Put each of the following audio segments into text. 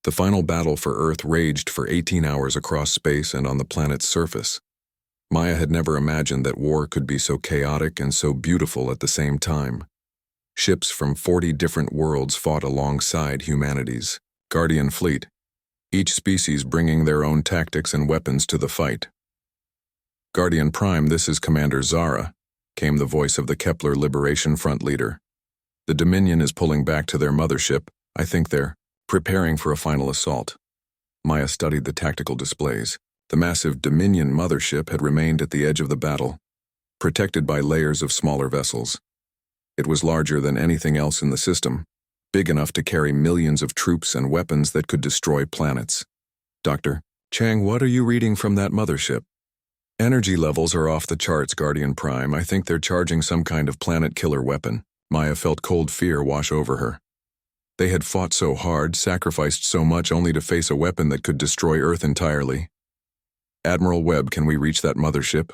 The final battle for Earth raged for 18 hours across space and on the planet's surface. Maya had never imagined that war could be so chaotic and so beautiful at the same time. Ships from 40 different worlds fought alongside humanity's Guardian fleet, each species bringing their own tactics and weapons to the fight. Guardian Prime, this is Commander Zara, came the voice of the Kepler Liberation Front leader. The Dominion is pulling back to their mothership. I think they're preparing for a final assault. Maya studied the tactical displays. The massive Dominion mothership had remained at the edge of the battle, protected by layers of smaller vessels. It was larger than anything else in the system, big enough to carry millions of troops and weapons that could destroy planets. Dr. Chang, what are you reading from that mothership? Energy levels are off the charts, Guardian Prime. I think they're charging some kind of planet-killer weapon. Maya felt cold fear wash over her. They had fought so hard, sacrificed so much only to face a weapon that could destroy Earth entirely. Admiral Webb, can we reach that mothership?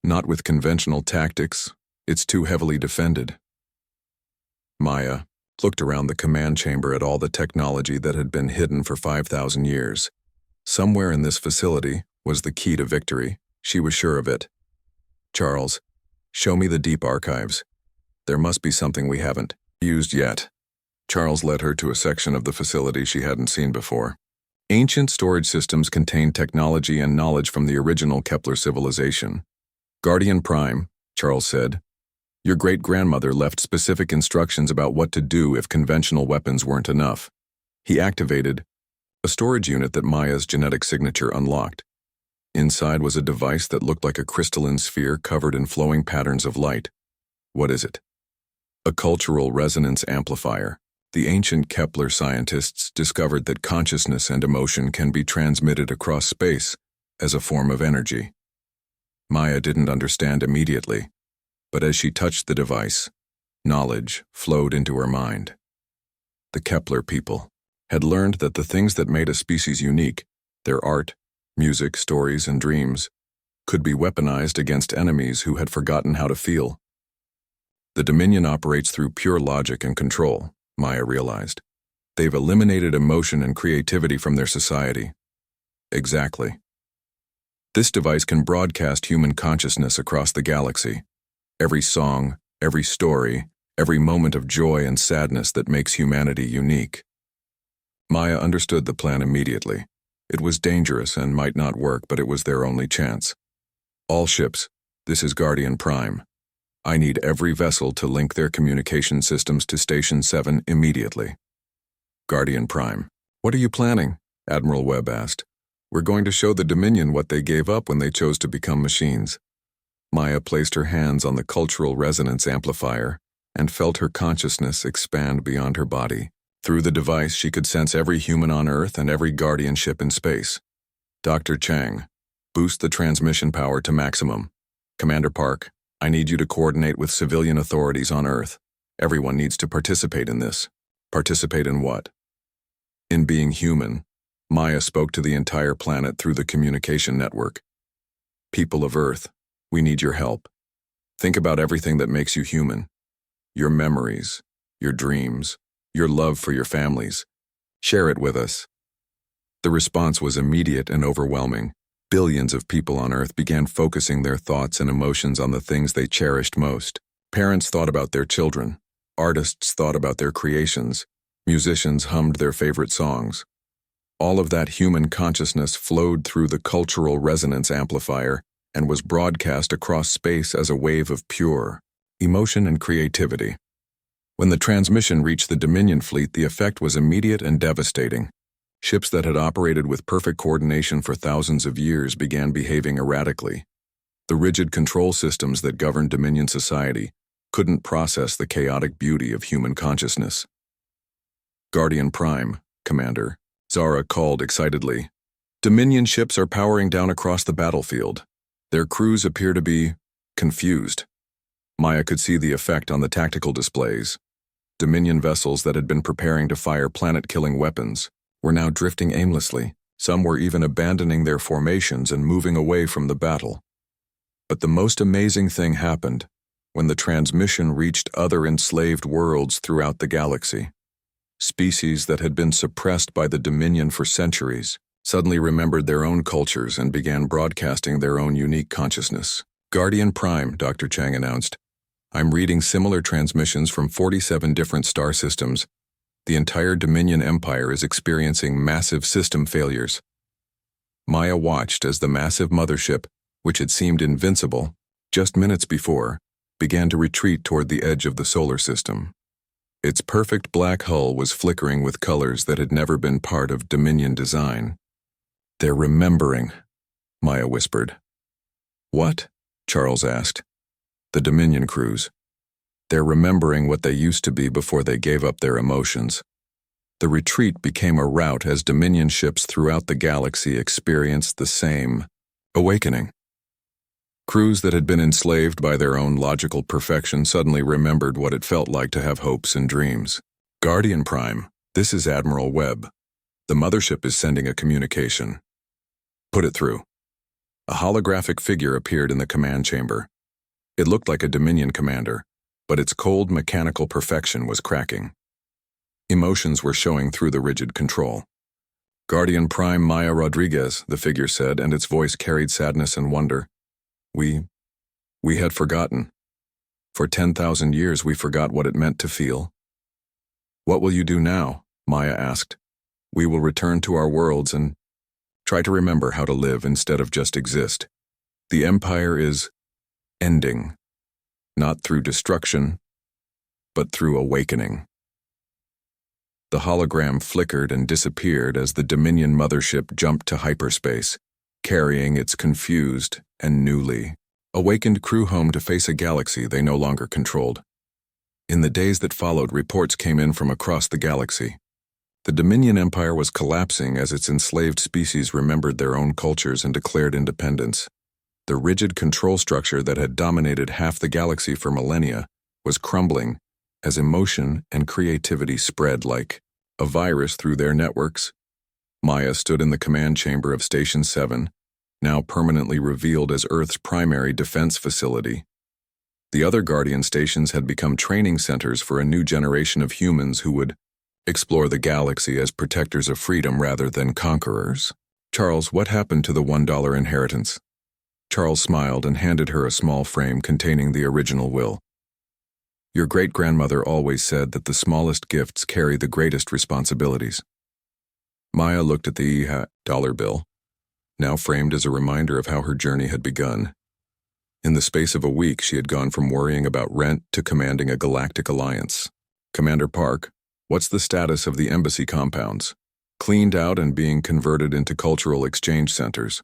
Not with conventional tactics. It's too heavily defended. Maya looked around the command chamber at all the technology that had been hidden for 5,000 years. Somewhere in this facility was the key to victory. She was sure of it. Charles, show me the deep archives. There must be something we haven't used yet. Charles led her to a section of the facility she hadn't seen before. Ancient storage systems contained technology and knowledge from the original Kepler civilization. Guardian Prime, Charles said, your great-grandmother left specific instructions about what to do if conventional weapons weren't enough. He activated a storage unit that Maya's genetic signature unlocked. Inside was a device that looked like a crystalline sphere covered in flowing patterns of light. What is it? A cultural resonance amplifier. The ancient Kepler scientists discovered that consciousness and emotion can be transmitted across space as a form of energy. Maya didn't understand immediately, but as she touched the device, knowledge flowed into her mind. The Kepler people had learned that the things that made a species unique, their art, music, stories, and dreams, could be weaponized against enemies who had forgotten how to feel. The Dominion operates through pure logic and control, Maya realized. They've eliminated emotion and creativity from their society. Exactly. This device can broadcast human consciousness across the galaxy. Every song, every story, every moment of joy and sadness that makes humanity unique. Maya understood the plan immediately. It was dangerous and might not work, but it was their only chance. All ships, this is Guardian Prime. I need every vessel to link their communication systems to Station 7 immediately. Guardian Prime. What are you planning? Admiral Webb asked. We're going to show the Dominion what they gave up when they chose to become machines. Maya placed her hands on the cultural resonance amplifier and felt her consciousness expand beyond her body. Through the device, she could sense every human on Earth and every Guardian ship in space. Dr. Chang, boost the transmission power to maximum. Commander Park, I need you to coordinate with civilian authorities on Earth. Everyone needs to participate in this. Participate in what? In being human. Maya spoke to the entire planet through the communication network. People of Earth, we need your help. Think about everything that makes you human. Your memories, your dreams, your love for your families. Share it with us. The response was immediate and overwhelming. Billions of people on Earth began focusing their thoughts and emotions on the things they cherished most. Parents thought about their children. Artists thought about their creations. Musicians hummed their favorite songs. All of that human consciousness flowed through the cultural resonance amplifier and was broadcast across space as a wave of pure emotion and creativity. When the transmission reached the Dominion fleet, the effect was immediate and devastating. Ships that had operated with perfect coordination for thousands of years began behaving erratically. The rigid control systems that governed Dominion society couldn't process the chaotic beauty of human consciousness. Guardian Prime, Commander, Zara called excitedly. Dominion ships are powering down across the battlefield. Their crews appear to be confused. Maya could see the effect on the tactical displays. Dominion vessels that had been preparing to fire planet-killing weapons were now drifting aimlessly. Some were even abandoning their formations and moving away from the battle. But the most amazing thing happened when the transmission reached other enslaved worlds throughout the galaxy. Species that had been suppressed by the Dominion for centuries suddenly remembered their own cultures and began broadcasting their own unique consciousness. Guardian Prime, Dr. Chang announced. I'm reading similar transmissions from 47 different star systems. The entire Dominion Empire is experiencing massive system failures. Maya watched as the massive mothership, which had seemed invincible just minutes before, began to retreat toward the edge of the solar system. Its perfect black hull was flickering with colors that had never been part of Dominion design. They're remembering, Maya whispered. What? Charles asked. The Dominion crews. They're remembering what they used to be before they gave up their emotions. The retreat became a rout as Dominion ships throughout the galaxy experienced the same awakening. Crews that had been enslaved by their own logical perfection suddenly remembered what it felt like to have hopes and dreams. Guardian Prime, this is Admiral Webb. The mothership is sending a communication. Put it through. A holographic figure appeared in the command chamber. It looked like a Dominion commander, but its cold mechanical perfection was cracking. Emotions were showing through the rigid control. Guardian Prime Maya Rodriguez, the figure said, and its voice carried sadness and wonder. We had forgotten. For 10,000 years we forgot what it meant to feel. What will you do now? Maya asked. We will return to our worlds and try to remember how to live instead of just exist. The Empire is ending, not through destruction, but through awakening. The hologram flickered and disappeared as the Dominion mothership jumped to hyperspace, carrying its confused and newly awakened crew home to face a galaxy they no longer controlled. In the days that followed, reports came in from across the galaxy. The Dominion Empire was collapsing as its enslaved species remembered their own cultures and declared independence. The rigid control structure that had dominated half the galaxy for millennia was crumbling as emotion and creativity spread like a virus through their networks. Maya stood in the command chamber of Station 7, now permanently revealed as Earth's primary defense facility. The other Guardian stations had become training centers for a new generation of humans who would explore the galaxy as protectors of freedom rather than conquerors. Charles, what happened to the $1 inheritance? Charles smiled and handed her a small frame containing the original will. Your great-grandmother always said that the smallest gifts carry the greatest responsibilities. Maya looked at the dollar bill, now framed as a reminder of how her journey had begun. In the space of a week, she had gone from worrying about rent to commanding a galactic alliance. Commander Park, what's the status of the embassy compounds? Cleaned out and being converted into cultural exchange centers.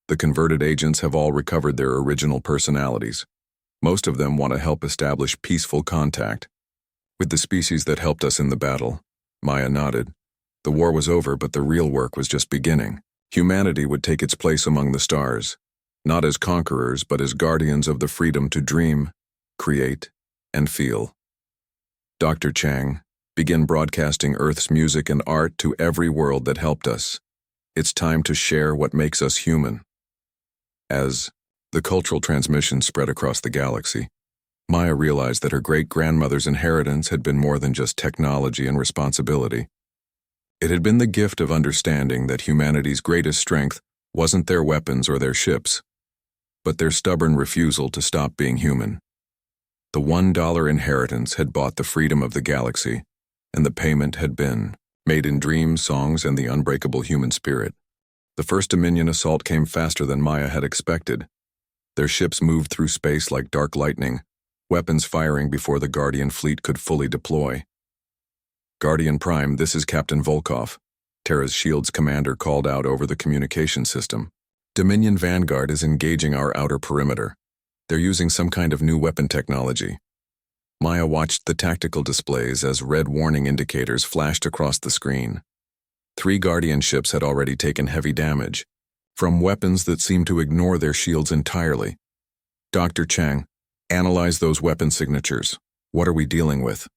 The converted agents have all recovered their original personalities. Most of them want to help establish peaceful contact with the species that helped us in the battle. Maya nodded. The war was over, but the real work was just beginning. Humanity would take its place among the stars, not as conquerors, but as guardians of the freedom to dream, create, and feel. Dr. Chang, begin broadcasting Earth's music and art to every world that helped us. It's time to share what makes us human. As the cultural transmission spread across the galaxy, Maya realized that her great-grandmother's inheritance had been more than just technology and responsibility. It had been the gift of understanding that humanity's greatest strength wasn't their weapons or their ships, but their stubborn refusal to stop being human. The $1 inheritance had bought the freedom of the galaxy, and the payment had been made in dreams, songs, and the unbreakable human spirit. The first Dominion assault came faster than Maya had expected. Their ships moved through space like dark lightning, weapons firing before the Guardian fleet could fully deploy. Guardian Prime, this is Captain Volkov, Terra's Shield's commander called out over the communication system. Dominion Vanguard is engaging our outer perimeter. They're using some kind of new weapon technology. Maya watched the tactical displays as red warning indicators flashed across the screen. 3 Guardian ships had already taken heavy damage from weapons that seemed to ignore their shields entirely. Dr. Chang, analyze those weapon signatures. What are we dealing with?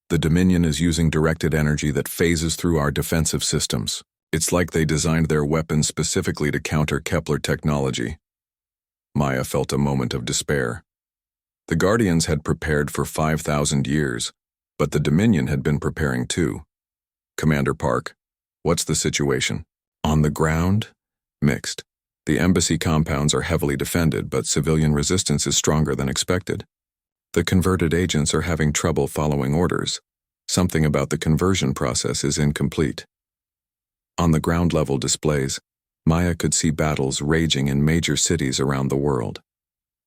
The Dominion is using directed energy that phases through our defensive systems. It's like they designed their weapons specifically to counter Kepler technology. Maya felt a moment of despair. The Guardians had prepared for 5,000 years, But the Dominion had been preparing too. Commander Park, what's the situation? On the ground? Mixed. The embassy compounds are heavily defended, but civilian resistance is stronger than expected. The converted agents are having trouble following orders. Something about the conversion process is incomplete. On the ground-level displays, Maya could see battles raging in major cities around the world.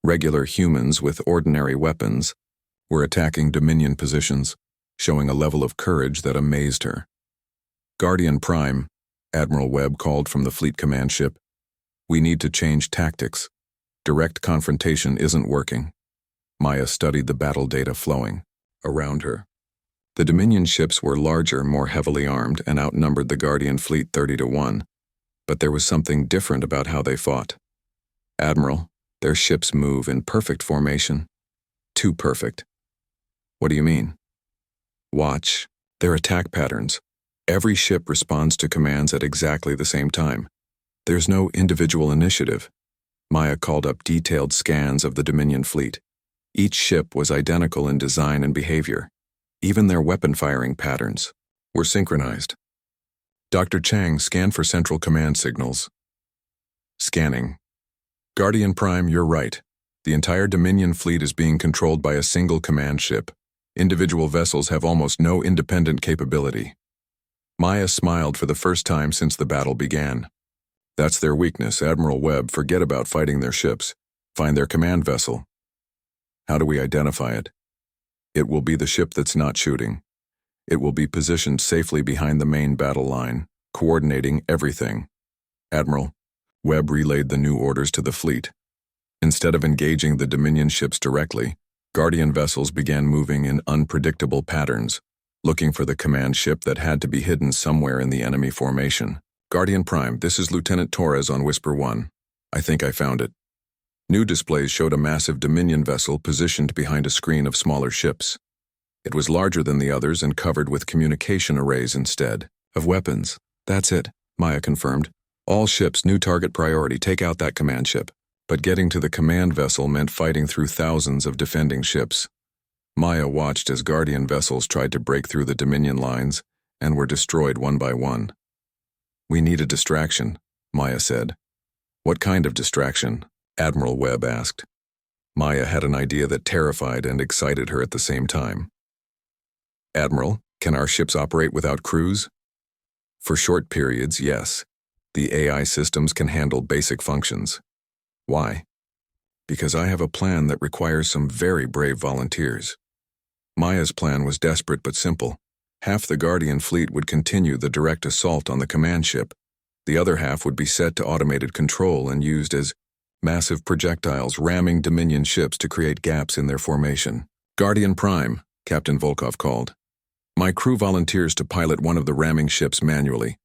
Regular humans with ordinary weapons were attacking Dominion positions, showing a level of courage that amazed her. Guardian Prime, Admiral Webb called from the fleet command ship. We need to change tactics. Direct confrontation isn't working. Maya studied the battle data flowing around her. The Dominion ships were larger, more heavily armed, and outnumbered the Guardian fleet 30-1. But there was something different about how they fought. Admiral, their ships move in perfect formation. Too perfect. What do you mean? Watch their attack patterns. Every ship responds to commands at exactly the same time. There's no individual initiative. Maya called up detailed scans of the Dominion fleet. Each ship was identical in design and behavior. Even their weapon firing patterns were synchronized. Dr. Chang, scan for central command signals. Scanning. Guardian Prime, you're right. The entire Dominion fleet is being controlled by a single command ship. Individual vessels have almost no independent capability. Maya smiled for the first time since the battle began. That's their weakness, Admiral Webb. Forget about fighting their ships. Find their command vessel. How do we identify it? It will be the ship that's not shooting. It will be positioned safely behind the main battle line, coordinating everything. Admiral, Webb relayed the new orders to the fleet. Instead of engaging the Dominion ships directly, Guardian vessels began moving in unpredictable patterns, looking for the command ship that had to be hidden somewhere in the enemy formation. Guardian Prime, this is Lieutenant Torres on Whisper 1. I think I found it. New displays showed a massive Dominion vessel positioned behind a screen of smaller ships. It was larger than the others and covered with communication arrays instead of weapons. That's it, Maya confirmed. All ships, new target priority, take out that command ship. But getting to the command vessel meant fighting through thousands of defending ships. Maya watched as Guardian vessels tried to break through the Dominion lines and were destroyed one by one. We need a distraction, Maya said. What kind of distraction? Admiral Webb asked. Maya had an idea that terrified and excited her at the same time. Admiral, can our ships operate without crews? For short periods, yes. The AI systems can handle basic functions. Why? Because I have a plan that requires some very brave volunteers. Maya's plan was desperate but simple. Half the Guardian fleet would continue the direct assault on the command ship. The other half would be set to automated control and used as massive projectiles ramming Dominion ships to create gaps in their formation. Guardian Prime, Captain Volkov called. My crew volunteers to pilot one of the ramming ships manually.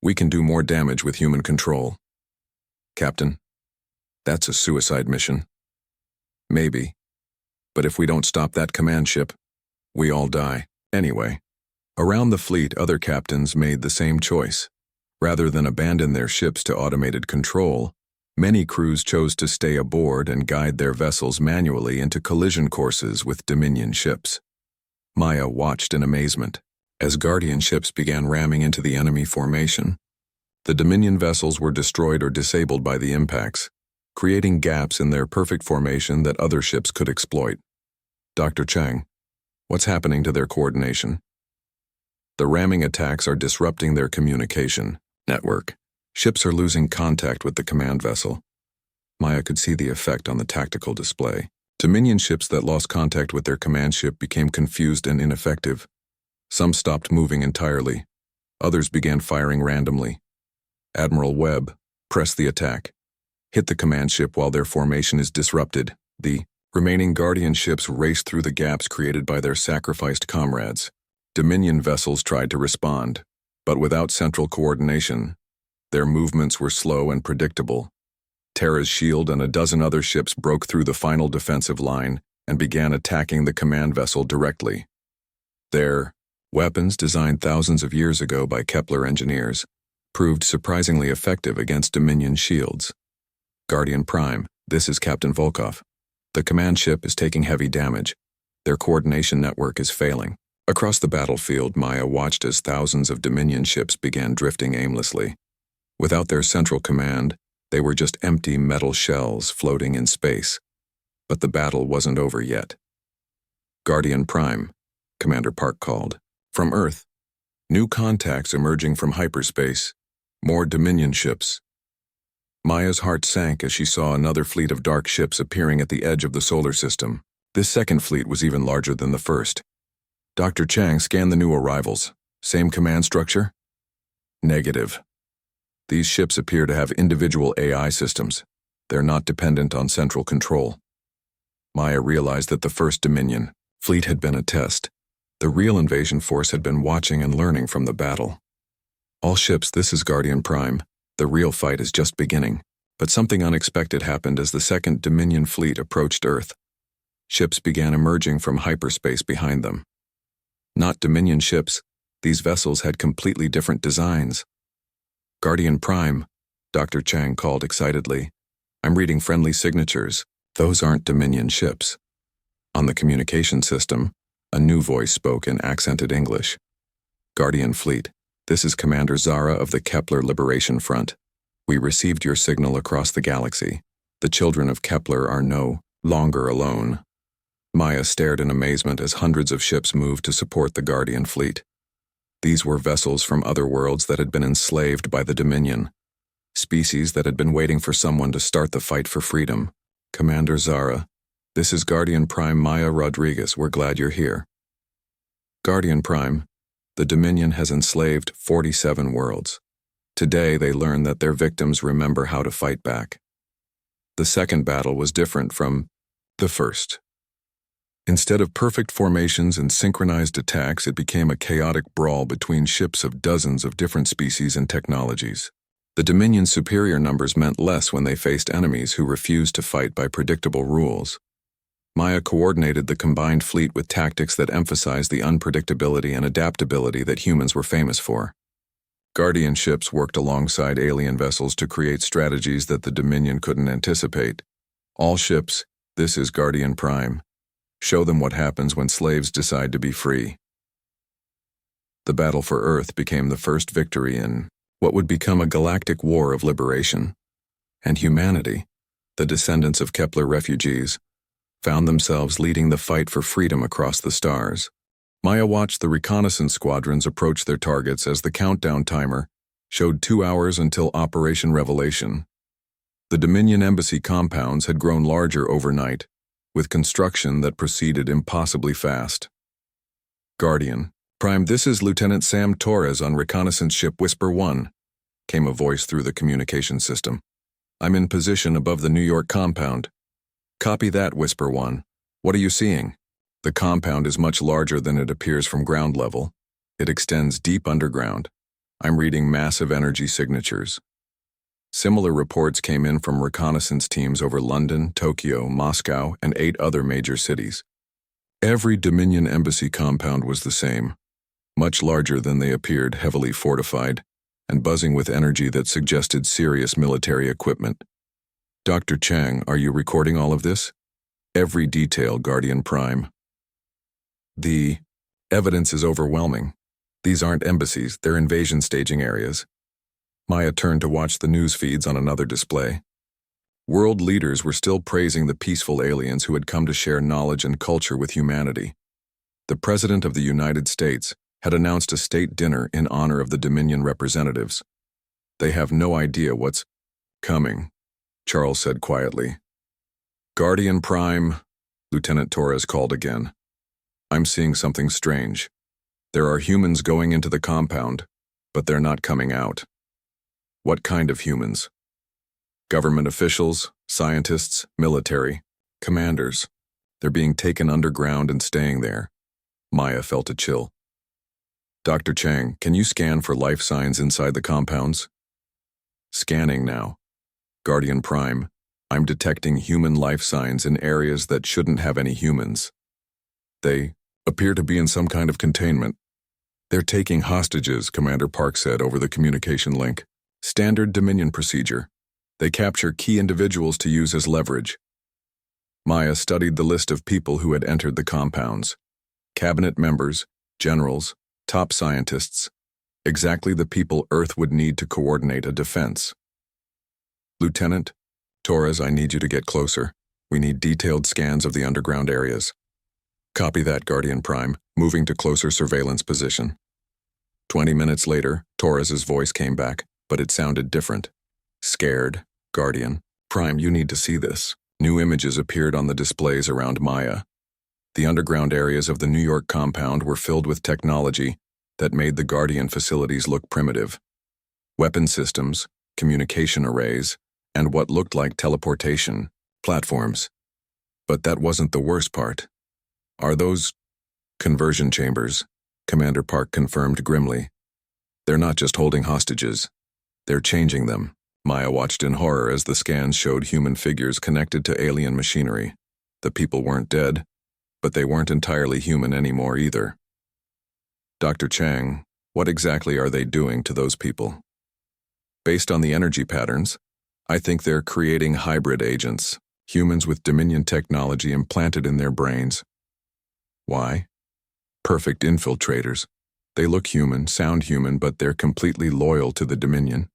We can do more damage with human control. Captain, that's a suicide mission. Maybe. But if we don't stop that command ship, we all die. Anyway, around the fleet, other captains made the same choice. Rather than abandon their ships to automated control, many crews chose to stay aboard and guide their vessels manually into collision courses with Dominion ships. Maya watched in amazement. As Guardian ships began ramming into the enemy formation, the Dominion vessels were destroyed or disabled by the impacts, creating gaps in their perfect formation that other ships could exploit. Dr. Chang, what's happening to their coordination? The ramming attacks are disrupting their communication network. Ships are losing contact with the command vessel. Maya could see the effect on the tactical display. Dominion ships that lost contact with their command ship became confused and ineffective. Some stopped moving entirely. Others began firing randomly. Admiral Webb, press the attack. Hit the command ship while their formation is disrupted. The remaining Guardian ships raced through the gaps created by their sacrificed comrades. Dominion vessels tried to respond, but without central coordination, their movements were slow and predictable. Terra's shield and a dozen other ships broke through the final defensive line and began attacking the command vessel directly. Their weapons, designed thousands of years ago by Kepler engineers, proved surprisingly effective against Dominion shields. Guardian Prime, this is Captain Volkov. The command ship is taking heavy damage. Their coordination network is failing. Across the battlefield, Maya watched as thousands of Dominion ships began drifting aimlessly. Without their central command, they were just empty metal shells floating in space. But the battle wasn't over yet. Guardian Prime, Commander Park called. From Earth. New contacts emerging from hyperspace. More Dominion ships. Maya's heart sank as she saw another fleet of dark ships appearing at the edge of the solar system. This second fleet was even larger than the first. Dr. Chang scanned the new arrivals. Same command structure? Negative. These ships appear to have individual AI systems. They're not dependent on central control. Maya realized that the first Dominion fleet had been a test. The real invasion force had been watching and learning from the battle. All ships, this is Guardian Prime. The real fight is just beginning. But something unexpected happened as the second Dominion fleet approached Earth. Ships began emerging from hyperspace behind them. Not Dominion ships, these vessels had completely different designs. Guardian Prime, Dr. Chang called excitedly. I'm reading friendly signatures. Those aren't Dominion ships. On the communication system, a new voice spoke in accented English. Guardian Fleet, this is Commander Zara of the Kepler Liberation Front. We received your signal across the galaxy. The children of Kepler are no longer alone. Maya stared in amazement as hundreds of ships moved to support the Guardian Fleet. These were vessels from other worlds that had been enslaved by the Dominion. Species that had been waiting for someone to start the fight for freedom. Commander Zara, this is Guardian Prime Maya Rodriguez. We're glad you're here. Guardian Prime, the Dominion has enslaved 47 worlds. Today they learn that their victims remember how to fight back. The second battle was different from the first. Instead of perfect formations and synchronized attacks, it became a chaotic brawl between ships of dozens of different species and technologies. The Dominion's superior numbers meant less when they faced enemies who refused to fight by predictable rules. Maya coordinated the combined fleet with tactics that emphasized the unpredictability and adaptability that humans were famous for. Guardian ships worked alongside alien vessels to create strategies that the Dominion couldn't anticipate. All ships, this is Guardian Prime. Show them what happens when slaves decide to be free. The battle for Earth became the first victory in what would become a galactic war of liberation. And humanity, the descendants of Kepler refugees, found themselves leading the fight for freedom across the stars. Maya watched the reconnaissance squadrons approach their targets as the countdown timer showed 2 hours until Operation Revelation. The Dominion embassy compounds had grown larger overnight, with construction that proceeded impossibly fast. Guardian Prime, this is Lieutenant Sam Torres on reconnaissance ship Whisper 1, came a voice through the communication system. I'm in position above the New York compound. Copy that, Whisper 1. What are you seeing? The compound is much larger than it appears from ground level. It extends deep underground. I'm reading massive energy signatures. Similar reports came in from reconnaissance teams over London, Tokyo, Moscow, and 8 other major cities. Every Dominion embassy compound was the same, much larger than they appeared, heavily fortified, and buzzing with energy that suggested serious military equipment. Dr. Chang, are you recording all of this? Every detail, Guardian Prime. The evidence is overwhelming. These aren't embassies, they're invasion staging areas. Maya turned to watch the news feeds on another display. World leaders were still praising the peaceful aliens who had come to share knowledge and culture with humanity. The President of the United States had announced a state dinner in honor of the Dominion representatives. They have no idea what's coming, Charles said quietly. Guardian Prime, Lieutenant Torres called again. I'm seeing something strange. There are humans going into the compound, but they're not coming out. What kind of humans? Government officials, scientists, military, commanders. They're being taken underground and staying there. Maya felt a chill. Dr. Chang, can you scan for life signs inside the compounds? Scanning now. Guardian Prime, I'm detecting human life signs in areas that shouldn't have any humans. They appear to be in some kind of containment. They're taking hostages, Commander Park said over the communication link. Standard Dominion procedure. They capture key individuals to use as leverage. Maya studied the list of people who had entered the compounds. Cabinet members, generals, top scientists, exactly the people Earth would need to coordinate a defense. Lieutenant, Torres, I need you to get closer. We need detailed scans of the underground areas. Copy that, Guardian Prime, moving to closer surveillance position. 20 minutes later, Torres's voice came back, but it sounded different. Scared, Guardian. Prime, you need to see this. New images appeared on the displays around Maya. The underground areas of the New York compound were filled with technology that made the Guardian facilities look primitive. Weapon systems, communication arrays, and what looked like teleportation platforms. But that wasn't the worst part. Are those conversion chambers? Commander Park confirmed grimly. They're not just holding hostages. They're changing them. Maya watched in horror as the scans showed human figures connected to alien machinery. The people weren't dead, but they weren't entirely human anymore either. Dr. Chang, what exactly are they doing to those people? Based on the energy patterns, I think they're creating hybrid agents, humans with Dominion technology implanted in their brains. Why? Perfect infiltrators. They look human, sound human, but they're completely loyal to the Dominion.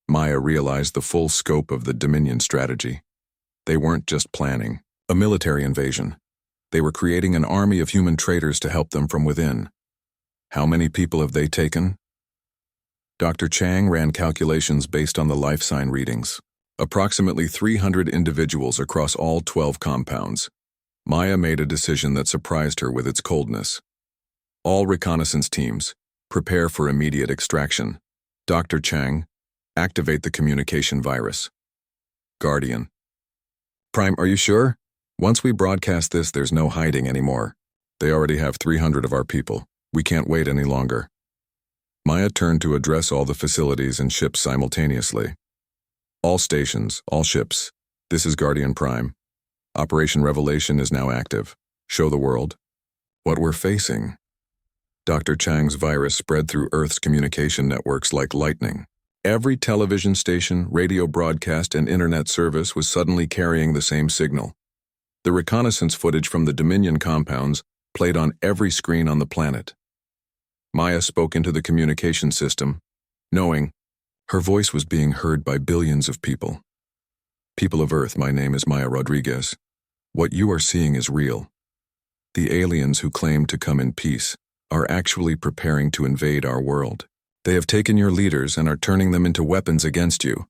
Maya realized the full scope of the Dominion strategy. They weren't just planning a military invasion. They were creating an army of human traitors to help them from within. How many people have they taken? Dr. Chang ran calculations based on the life sign readings. Approximately 300 individuals across all 12 compounds. Maya made a decision that surprised her with its coldness. All reconnaissance teams, prepare for immediate extraction. Dr. Chang, activate the communication virus. Guardian. Prime, are you sure? Once we broadcast this, there's no hiding anymore. They already have 300 of our people. We can't wait any longer. Maya turned to address all the facilities and ships simultaneously. All stations, all ships. This is Guardian Prime. Operation Revelation is now active. Show the world what we're facing. Dr. Chang's virus spread through Earth's communication networks like lightning. Every television station, radio broadcast, and internet service was suddenly carrying the same signal. The reconnaissance footage from the Dominion compounds played on every screen on the planet. Maya spoke into the communication system, knowing her voice was being heard by billions of people. People of Earth, my name is Maya Rodriguez. What you are seeing is real. The aliens who claim to come in peace are actually preparing to invade our world. They have taken your leaders and are turning them into weapons against you.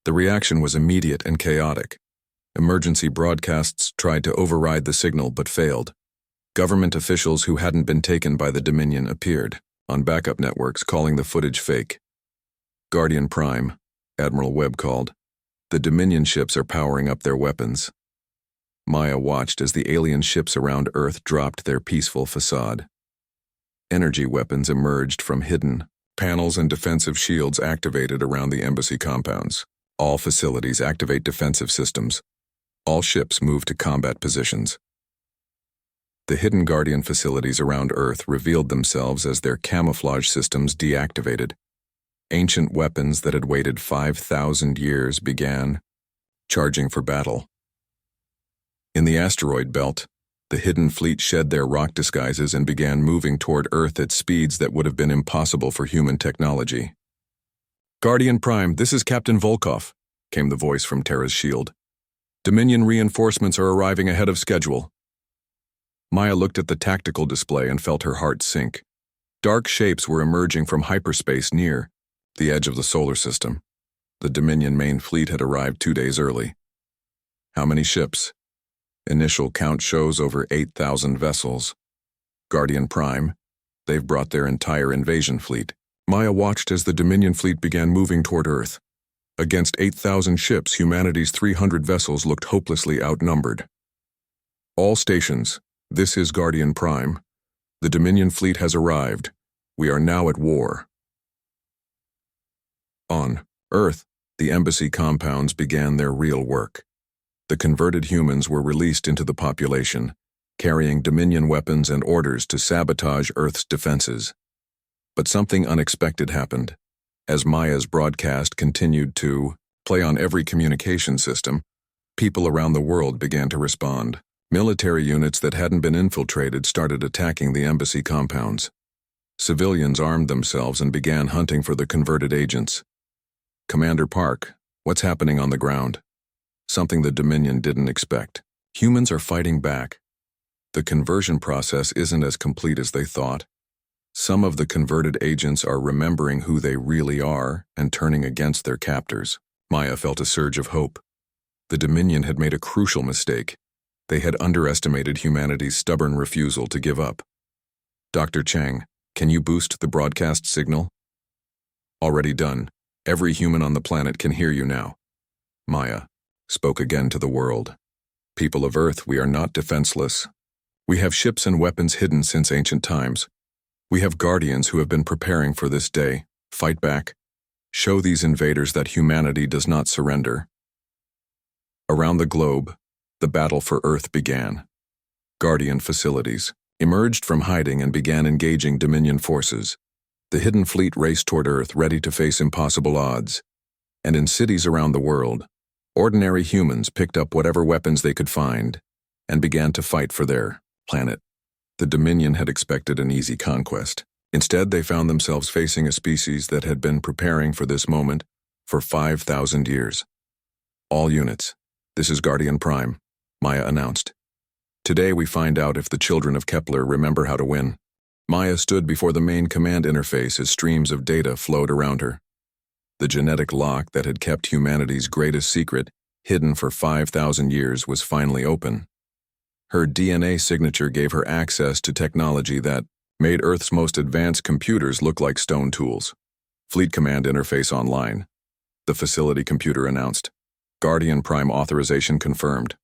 The reaction was immediate and chaotic. Emergency broadcasts tried to override the signal but failed. Government officials who hadn't been taken by the Dominion appeared on backup networks calling the footage fake. Guardian Prime, Admiral Webb called. The Dominion ships are powering up their weapons. Maya watched as the alien ships around Earth dropped their peaceful facade. Energy weapons emerged from hidden panels and defensive shields activated around the embassy compounds. All facilities activate defensive systems. All ships move to combat positions. The hidden Guardian facilities around Earth revealed themselves as their camouflage systems deactivated. Ancient weapons that had waited 5,000 years began charging for battle. In the asteroid belt, the hidden fleet shed their rock disguises and began moving toward Earth at speeds that would have been impossible for human technology. Guardian Prime, this is Captain Volkov, came the voice from Terra's shield. Dominion reinforcements are arriving ahead of schedule. Maya looked at the tactical display and felt her heart sink. Dark shapes were emerging from hyperspace near the edge of the solar system. The Dominion main fleet had arrived 2 days early. How many ships? Initial count shows over 8,000 vessels. Guardian Prime, they've brought their entire invasion fleet. Maya watched as the Dominion fleet began moving toward Earth. Against 8,000 ships, humanity's 300 vessels looked hopelessly outnumbered. All stations, this is Guardian Prime. The Dominion fleet has arrived. We are now at war. On Earth, the embassy compounds began their real work. The converted humans were released into the population, carrying Dominion weapons and orders to sabotage Earth's defenses. But something unexpected happened. As Maya's broadcast continued to play on every communication system, people around the world began to respond. Military units that hadn't been infiltrated started attacking the embassy compounds. Civilians armed themselves and began hunting for the converted agents. Commander Park, what's happening on the ground? Something the Dominion didn't expect. Humans are fighting back. The conversion process isn't as complete as they thought. Some of the converted agents are remembering who they really are and turning against their captors. Maya felt a surge of hope. The Dominion had made a crucial mistake. They had underestimated humanity's stubborn refusal to give up. Dr. Chang, can you boost the broadcast signal? Already done. Every human on the planet can hear you now. Maya spoke again to the world. People of Earth, we are not defenseless. We have ships and weapons hidden since ancient times. We have guardians who have been preparing for this day. Fight back. Show these invaders that humanity does not surrender. Around the globe, the battle for Earth began. Guardian facilities emerged from hiding and began engaging Dominion forces. The hidden fleet raced toward Earth, ready to face impossible odds. And in cities around the world, ordinary humans picked up whatever weapons they could find and began to fight for their planet. The Dominion had expected an easy conquest. Instead, they found themselves facing a species that had been preparing for this moment for 5,000 years. All units, this is Guardian Prime, Maya announced. Today we find out if the children of Kepler remember how to win. Maya stood before the main command interface as streams of data flowed around her. The genetic lock that had kept humanity's greatest secret, hidden for 5,000 years, was finally open. Her DNA signature gave her access to technology that made Earth's most advanced computers look like stone tools. Fleet Command Interface online. The facility computer announced. Guardian Prime authorization confirmed.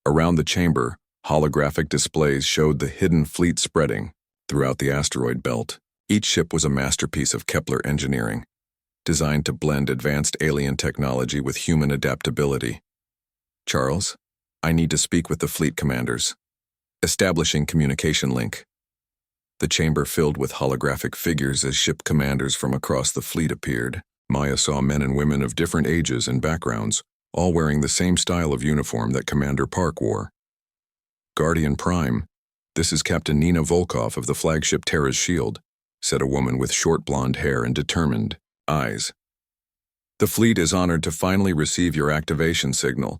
Around the chamber, holographic displays showed the hidden fleet spreading throughout the asteroid belt. Each ship was a masterpiece of Kepler engineering, designed to blend advanced alien technology with human adaptability. Charles, I need to speak with the fleet commanders. Establishing communication link. The chamber filled with holographic figures as ship commanders from across the fleet appeared. Maya saw men and women of different ages and backgrounds, all wearing the same style of uniform that Commander Park wore. Guardian Prime, this is Captain Nina Volkov of the flagship Terra's Shield, said a woman with short blonde hair and determined eyes. The fleet is honored to finally receive your activation signal.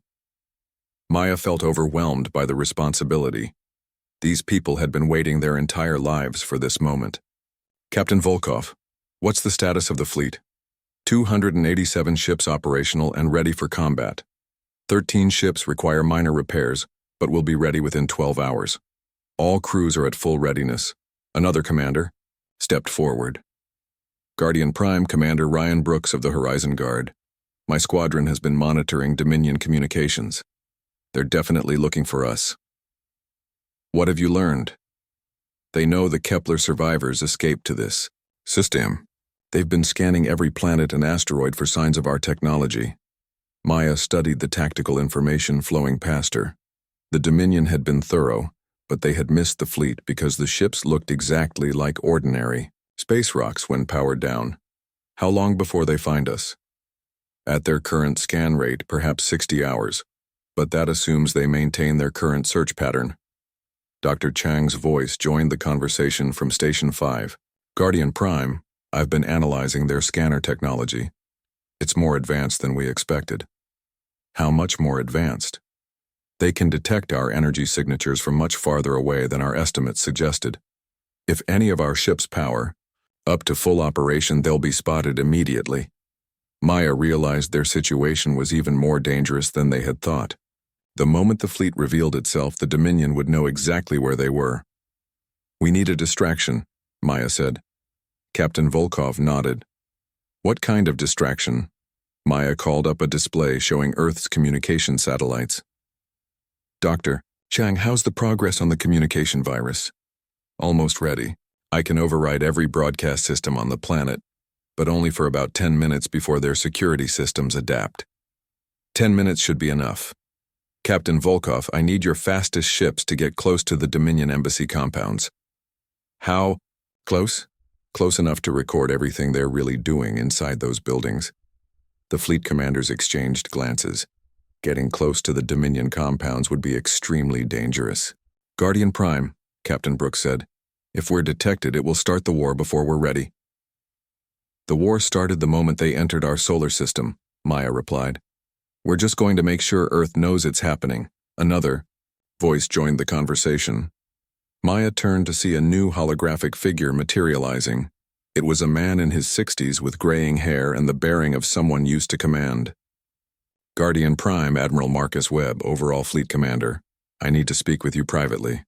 Maya felt overwhelmed by the responsibility. These people had been waiting their entire lives for this moment. Captain Volkov, what's the status of the fleet? 287 ships operational and ready for combat. 13 ships require minor repairs, but will be ready within 12 hours. All crews are at full readiness. Another commander stepped forward. Guardian Prime Commander Ryan Brooks of the Horizon Guard. My squadron has been monitoring Dominion communications. They're definitely looking for us. What have you learned? They know the Kepler survivors escaped to this system. They've been scanning every planet and asteroid for signs of our technology. Maya studied the tactical information flowing past her. The Dominion had been thorough, but they had missed the fleet because the ships looked exactly like ordinary space rocks when powered down. How long before they find us? At their current scan rate, perhaps 60 hours, but that assumes they maintain their current search pattern. Dr. Chang's voice joined the conversation from Station 5. Guardian Prime, I've been analyzing their scanner technology. It's more advanced than we expected. How much more advanced? They can detect our energy signatures from much farther away than our estimates suggested. If any of our ships power up to full operation, they'll be spotted immediately. Maya realized their situation was even more dangerous than they had thought. The moment the fleet revealed itself, the Dominion would know exactly where they were. We need a distraction, Maya said. Captain Volkov nodded. What kind of distraction? Maya called up a display showing Earth's communication satellites. Dr. Chang, how's the progress on the communication virus? Almost ready. I can override every broadcast system on the planet, but only for about 10 minutes before their security systems adapt. 10 minutes should be enough. Captain Volkov, I need your fastest ships to get close to the Dominion embassy compounds. How close? Close enough to record everything they're really doing inside those buildings. The fleet commanders exchanged glances. Getting close to the Dominion compounds would be extremely dangerous. Guardian Prime, Captain Brooks said. If we're detected, it will start the war before we're ready. The war started the moment they entered our solar system, Maya replied. We're just going to make sure Earth knows it's happening. Another voice joined the conversation. Maya turned to see a new holographic figure materializing. It was a man in his 60s with graying hair and the bearing of someone used to command. Guardian Prime, Admiral Marcus Webb, Overall Fleet Commander. I need to speak with you privately.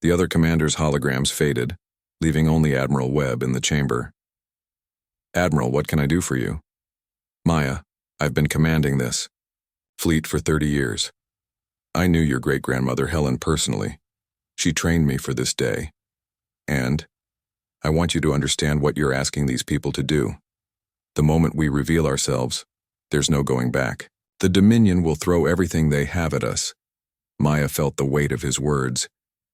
The other commander's holograms faded, leaving only Admiral Webb in the chamber. Admiral, what can I do for you? Maya, I've been commanding this fleet for 30 years. I knew your great-grandmother Helen personally. She trained me for this day. And I want you to understand what you're asking these people to do. The moment we reveal ourselves, there's no going back. The Dominion will throw everything they have at us. Maya felt the weight of his words.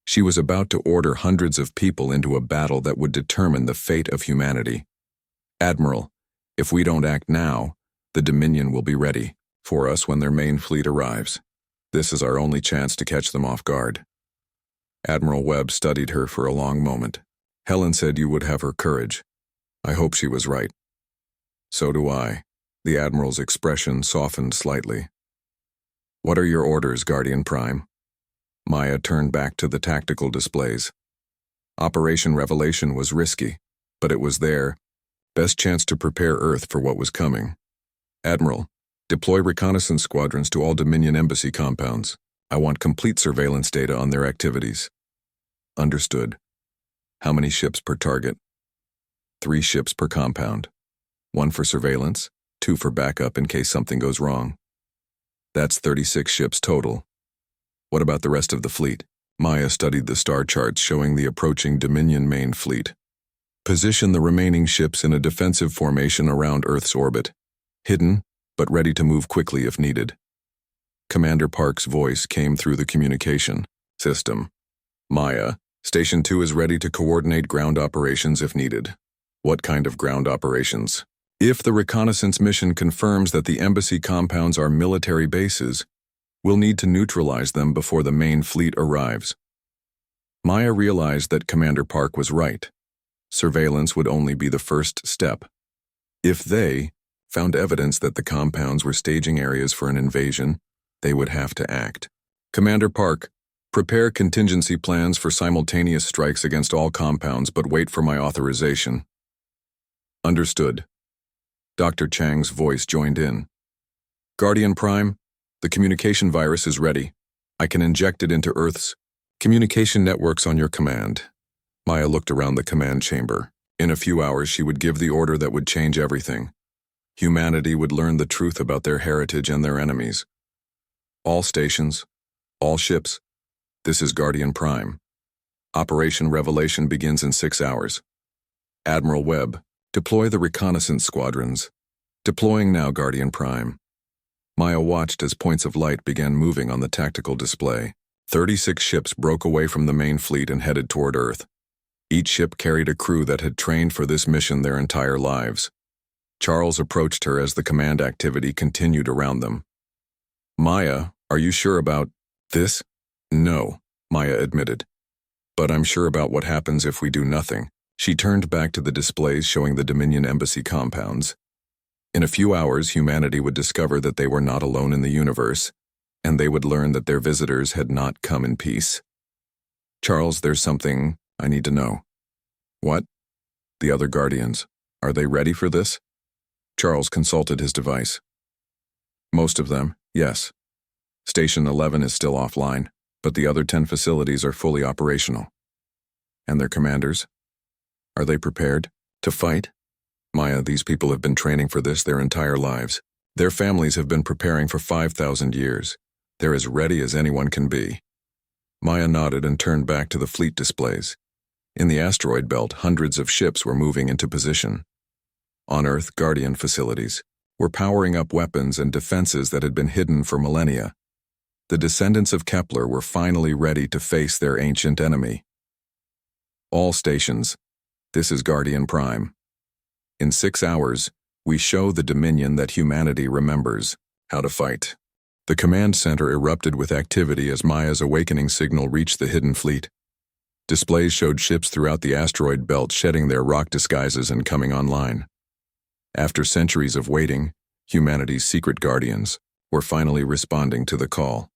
She was about to order hundreds of people into a battle that would determine the fate of humanity. Admiral, if we don't act now, the Dominion will be ready for us when their main fleet arrives. This is our only chance to catch them off guard. Admiral Webb studied her for a long moment. Helen said you would have her courage. I hope she was right. So do I. The Admiral's expression softened slightly. What are your orders, Guardian Prime? Maya turned back to the tactical displays. Operation Revelation was risky, but it was there. Best chance to prepare Earth for what was coming. Admiral, deploy reconnaissance squadrons to all Dominion embassy compounds. I want complete surveillance data on their activities. Understood. How many ships per target? 3 ships per compound. 1 for surveillance, 2 for backup in case something goes wrong. That's 36 ships total. What about the rest of the fleet? Maya studied the star charts showing the approaching Dominion main fleet. Position the remaining ships in a defensive formation around Earth's orbit. Hidden, but ready to move quickly if needed. Commander Park's voice came through the communication system. Maya, Station 2 is ready to coordinate ground operations if needed. What kind of ground operations? If the reconnaissance mission confirms that the embassy compounds are military bases, we'll need to neutralize them before the main fleet arrives. Maya realized that Commander Park was right. Surveillance would only be the first step. If they found evidence that the compounds were staging areas for an invasion, they would have to act. Commander Park, prepare contingency plans for simultaneous strikes against all compounds, but wait for my authorization. Understood. Dr. Chang's voice joined in. Guardian Prime, the communication virus is ready. I can inject it into Earth's communication networks on your command. Maya looked around the command chamber. In a few hours, she would give the order that would change everything. Humanity would learn the truth about their heritage and their enemies. All stations, all ships, this is Guardian Prime. Operation Revelation begins in 6 hours. Admiral Webb, deploy the reconnaissance squadrons. Deploying now, Guardian Prime. Maya watched as points of light began moving on the tactical display. 36 ships broke away from the main fleet and headed toward Earth. Each ship carried a crew that had trained for this mission their entire lives. Charles approached her as the command activity continued around them. Maya, are you sure about this? No, Maya admitted. But I'm sure about what happens if we do nothing. She turned back to the displays showing the Dominion embassy compounds. In a few hours, humanity would discover that they were not alone in the universe, and they would learn that their visitors had not come in peace. Charles, there's something I need to know. What? The other Guardians. Are they ready for this? Charles consulted his device. Most of them, yes. Station 11 is still offline, but the other 10 facilities are fully operational. And their commanders? Are they prepared to fight? Maya, these people have been training for this their entire lives. Their families have been preparing for 5,000 years. They're as ready as anyone can be. Maya nodded and turned back to the fleet displays. In the asteroid belt, hundreds of ships were moving into position. On Earth, Guardian facilities were powering up weapons and defenses that had been hidden for millennia. The descendants of Kepler were finally ready to face their ancient enemy. All stations, this is Guardian Prime. In 6 hours, we show the Dominion that humanity remembers how to fight. The command center erupted with activity as Maya's awakening signal reached the hidden fleet. Displays showed ships throughout the asteroid belt shedding their rock disguises and coming online. After centuries of waiting, humanity's secret guardians were finally responding to the call.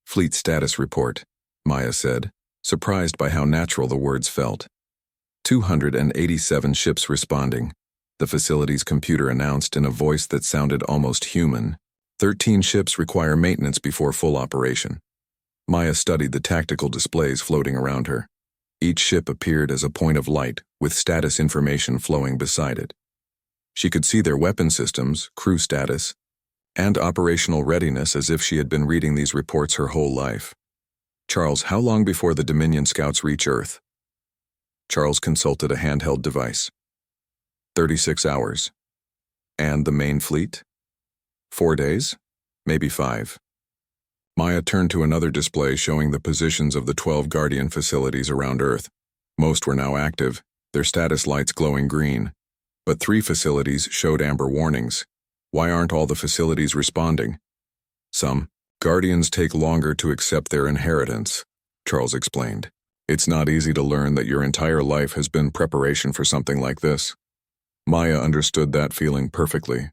Fleet status report, Maya said, surprised by how natural the words felt. 287 ships responding, the facility's computer announced in a voice that sounded almost human. 13 ships require maintenance before full operation. Maya studied the tactical displays floating around her. Each ship appeared as a point of light, with status information flowing beside it. She could see their weapon systems, crew status, and operational readiness as if she had been reading these reports her whole life. Charles, how long before the Dominion scouts reach Earth? Charles consulted a handheld device. 36 hours. And the main fleet? 4 days? Maybe 5. Maya turned to another display showing the positions of the 12 Guardian facilities around Earth. Most were now active, their status lights glowing green. But 3 facilities showed amber warnings. Why aren't all the facilities responding? Some Guardians take longer to accept their inheritance, Charles explained. It's not easy to learn that your entire life has been preparation for something like this. Maya understood that feeling perfectly.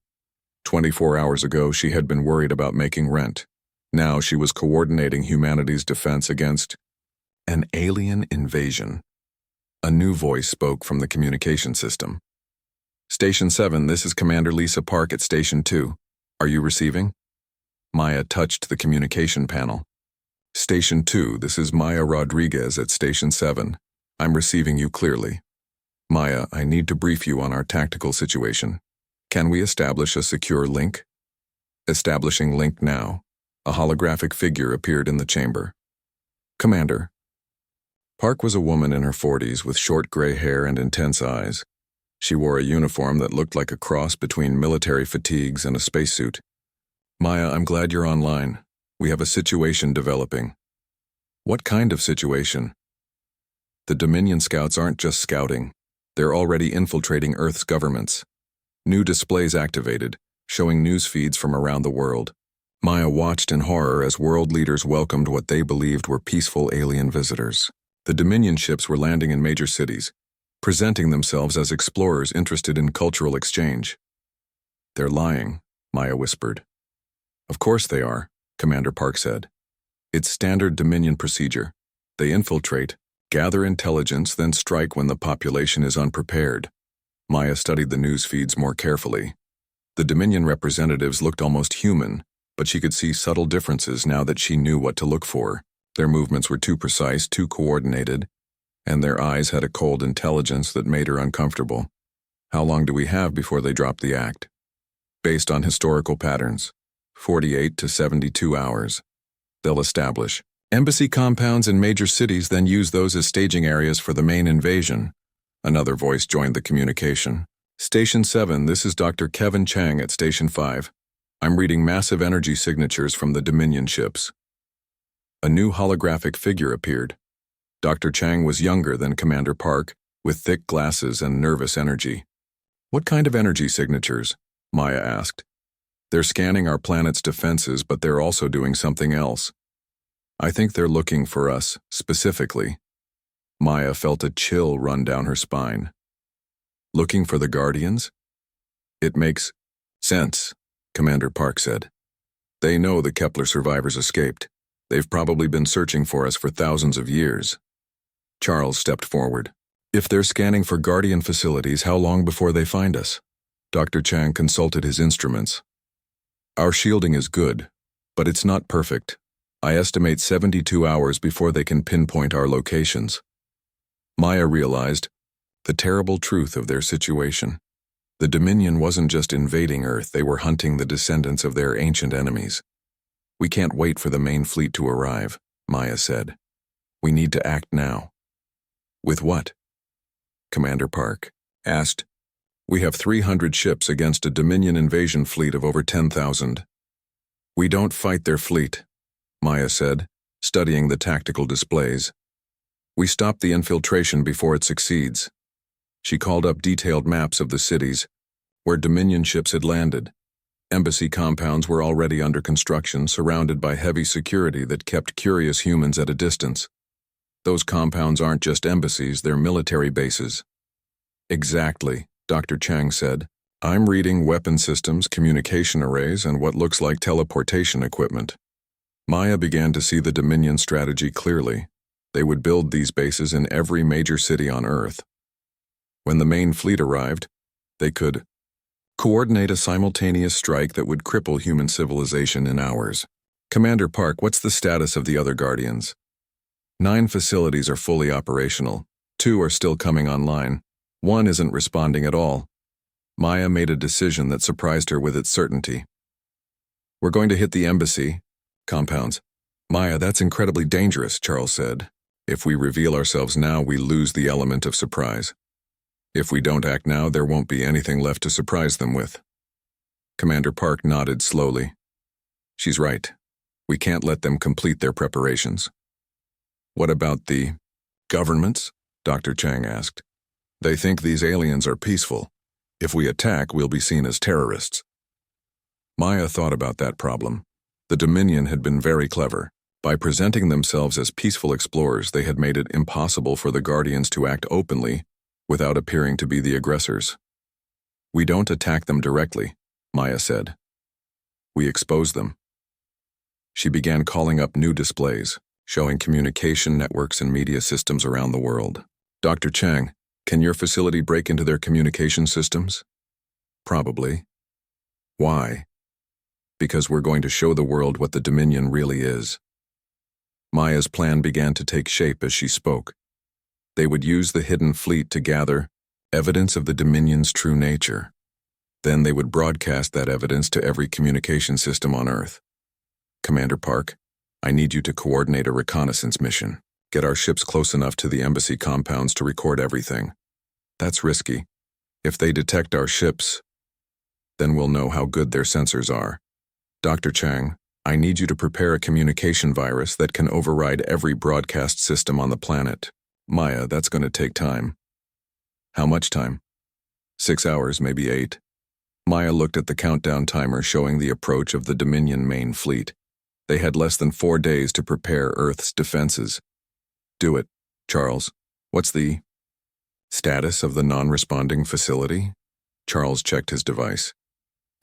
24 hours ago, she had been worried about making rent. Now she was coordinating humanity's defense against an alien invasion. A new voice spoke from the communication system. Station 7, this is Commander Lisa Park at Station 2. Are you receiving? Maya touched the communication panel. Station 2, this is Maya Rodriguez at Station 7. I'm receiving you clearly. Maya, I need to brief you on our tactical situation. Can we establish a secure link? Establishing link now. A holographic figure appeared in the chamber. Commander. Park was a woman in her 40s with short gray hair and intense eyes. She wore a uniform that looked like a cross between military fatigues and a spacesuit. Maya, I'm glad you're online. We have a situation developing. What kind of situation? The Dominion scouts aren't just scouting. They're already infiltrating Earth's governments. New displays activated, showing news feeds from around the world. Maya watched in horror as world leaders welcomed what they believed were peaceful alien visitors. The Dominion ships were landing in major cities, presenting themselves as explorers interested in cultural exchange. They're lying, Maya whispered. Of course they are, Commander Park said. It's standard Dominion procedure. They infiltrate, gather intelligence, then strike when the population is unprepared. Maya studied the news feeds more carefully. The Dominion representatives looked almost human, but she could see subtle differences now that she knew what to look for. Their movements were too precise, too coordinated, and their eyes had a cold intelligence that made her uncomfortable. How long do we have before they drop the act? Based on historical patterns, 48 to 72 hours. They'll establish embassy compounds in major cities, then use those as staging areas for the main invasion. Another voice joined the communication. Station 7, this is Dr. Kevin Chang at Station 5. I'm reading massive energy signatures from the Dominion ships. A new holographic figure appeared. Dr. Chang was younger than Commander Park, with thick glasses and nervous energy. What kind of energy signatures? Maya asked. They're scanning our planet's defenses, but they're also doing something else. I think they're looking for us, specifically. Maya felt a chill run down her spine. Looking for the Guardians? It makes sense, Commander Park said. They know the Kepler survivors escaped. They've probably been searching for us for thousands of years. Charles stepped forward. If they're scanning for Guardian facilities, how long before they find us? Dr. Chang consulted his instruments. Our shielding is good, but it's not perfect. I estimate 72 hours before they can pinpoint our locations. Maya realized the terrible truth of their situation. The Dominion wasn't just invading Earth, they were hunting the descendants of their ancient enemies. We can't wait for the main fleet to arrive, Maya said. We need to act now. With what? Commander Park asked. We have 300 ships against a Dominion invasion fleet of over 10,000. We don't fight their fleet, Maya said, studying the tactical displays. We stop the infiltration before it succeeds. She called up detailed maps of the cities where Dominion ships had landed. Embassy compounds were already under construction, surrounded by heavy security that kept curious humans at a distance. Those compounds aren't just embassies, they're military bases. Exactly, Dr. Chang said. I'm reading weapon systems, communication arrays, and what looks like teleportation equipment. Maya began to see the Dominion strategy clearly. They would build these bases in every major city on Earth. When the main fleet arrived, they could coordinate a simultaneous strike that would cripple human civilization in hours. Commander Park, what's the status of the other Guardians? 9 facilities are fully operational. 2 are still coming online. 1 isn't responding at all. Maya made a decision that surprised her with its certainty. We're going to hit the embassy compounds. Maya, that's incredibly dangerous, Charles said. If we reveal ourselves now, we lose the element of surprise. If we don't act now, there won't be anything left to surprise them with. Commander Park nodded slowly. She's right. We can't let them complete their preparations. What about the governments? Dr. Chang asked. They think these aliens are peaceful. If we attack, we'll be seen as terrorists. Maya thought about that problem. The Dominion had been very clever. By presenting themselves as peaceful explorers, they had made it impossible for the Guardians to act openly without appearing to be the aggressors. We don't attack them directly, Maya said. We expose them. She began calling up new displays, showing communication networks and media systems around the world. Dr. Chang, can your facility break into their communication systems? Probably. Why? Because we're going to show the world what the Dominion really is. Maya's plan began to take shape as she spoke. They would use the hidden fleet to gather evidence of the Dominion's true nature. Then they would broadcast that evidence to every communication system on Earth. Commander Park, I need you to coordinate a reconnaissance mission. Get our ships close enough to the embassy compounds to record everything. That's risky. If they detect our ships, then we'll know how good their sensors are. Dr. Chang, I need you to prepare a communication virus that can override every broadcast system on the planet. Maya, that's going to take time. How much time? 6 hours, maybe 8. Maya looked at the countdown timer showing the approach of the Dominion main fleet. They had less than 4 days to prepare Earth's defenses. Do it, Charles. What's the status of the non-responding facility? Charles checked his device.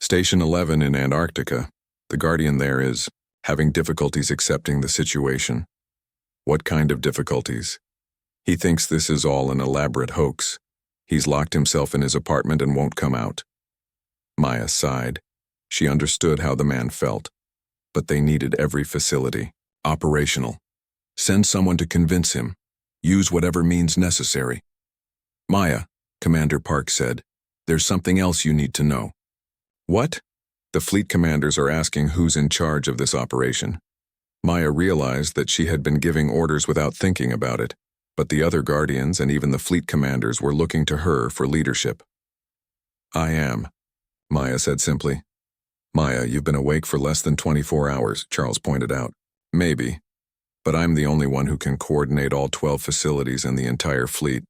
Station 11 in Antarctica. The Guardian there is having difficulties accepting the situation. What kind of difficulties? He thinks this is all an elaborate hoax. He's locked himself in his apartment and won't come out. Maya sighed. She understood how the man felt. But they needed every facility. Operational. Send someone to convince him. Use whatever means necessary. Maya, Commander Park said, there's something else you need to know. What? The fleet commanders are asking who's in charge of this operation. Maya realized that she had been giving orders without thinking about it, but the other Guardians and even the fleet commanders were looking to her for leadership. I am, Maya said simply. Maya, you've been awake for less than 24 hours, Charles pointed out. Maybe. But I'm the only one who can coordinate all 12 facilities and the entire fleet.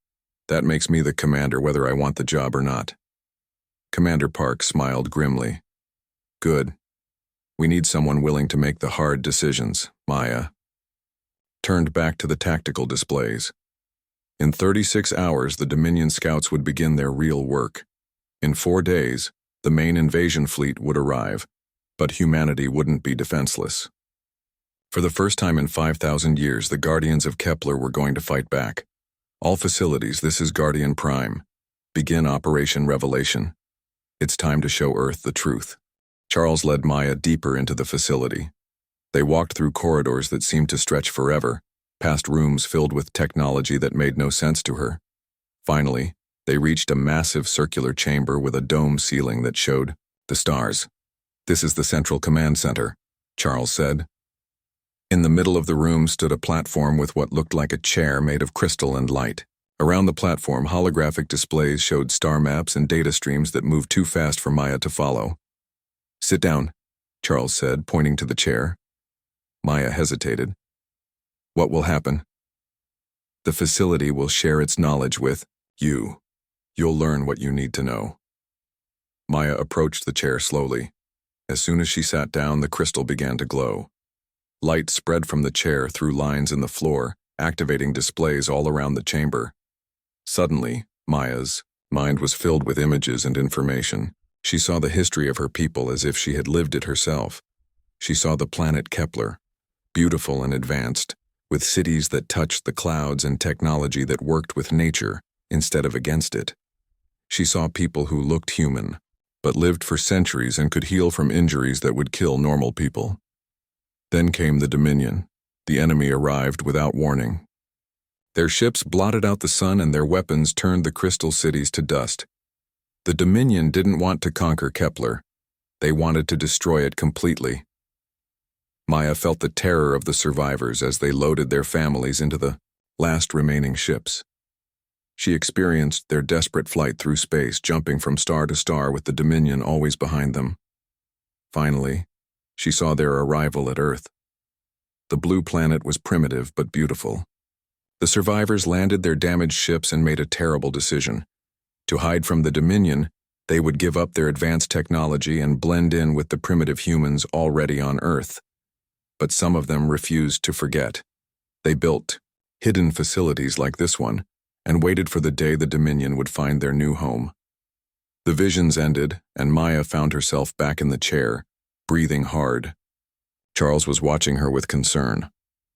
That makes me the commander whether I want the job or not. Commander Park smiled grimly. Good. We need someone willing to make the hard decisions, Maya. Turned back to the tactical displays. In 36 hours, the Dominion scouts would begin their real work. In 4 days, the main invasion fleet would arrive, but humanity wouldn't be defenseless. For the first time in 5,000 years, the Guardians of Kepler were going to fight back. All facilities, this is Guardian Prime. Begin Operation Revelation. It's time to show Earth the truth. Charles led Maya deeper into the facility. They walked through corridors that seemed to stretch forever, past rooms filled with technology that made no sense to her. Finally, they reached a massive circular chamber with a dome ceiling that showed the stars. This is the Central Command Center, Charles said. In the middle of the room stood a platform with what looked like a chair made of crystal and light. Around the platform, holographic displays showed star maps and data streams that moved too fast for Maya to follow. Sit down, Charles said, pointing to the chair. Maya hesitated. What will happen? The facility will share its knowledge with you. You'll learn what you need to know. Maya approached the chair slowly. As soon as she sat down, the crystal began to glow. Light spread from the chair through lines in the floor, activating displays all around the chamber. Suddenly, Maya's mind was filled with images and information. She saw the history of her people as if she had lived it herself. She saw the planet Kepler, beautiful and advanced, with cities that touched the clouds and technology that worked with nature instead of against it. She saw people who looked human, but lived for centuries and could heal from injuries that would kill normal people. Then came the Dominion. The enemy arrived without warning. Their ships blotted out the sun and their weapons turned the crystal cities to dust. The Dominion didn't want to conquer Kepler. They wanted to destroy it completely. Maya felt the terror of the survivors as they loaded their families into the last remaining ships. She experienced their desperate flight through space, jumping from star to star with the Dominion always behind them. Finally, she saw their arrival at Earth. The blue planet was primitive but beautiful. The survivors landed their damaged ships and made a terrible decision. To hide from the Dominion, they would give up their advanced technology and blend in with the primitive humans already on Earth. But some of them refused to forget. They built hidden facilities like this one and waited for the day the Dominion would find their new home. The visions ended, and Maya found herself back in the chair, breathing hard. Charles was watching her with concern.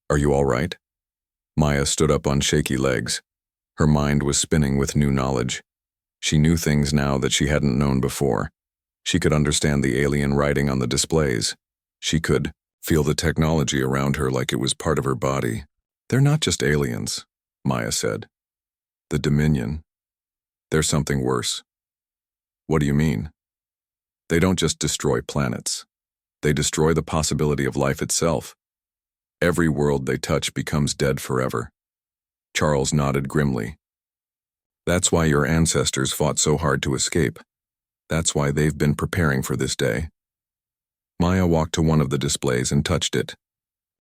"Are you all right?" Maya stood up on shaky legs. Her mind was spinning with new knowledge. She knew things now that she hadn't known before. She could understand the alien writing on the displays. She could feel the technology around her like it was part of her body. "They're not just aliens," Maya said. "The Dominion. They're something worse." "What do you mean?" "They don't just destroy planets. They destroy the possibility of life itself. Every world they touch becomes dead forever." Charles nodded grimly. "That's why your ancestors fought so hard to escape. That's why they've been preparing for this day." Maya walked to one of the displays and touched it.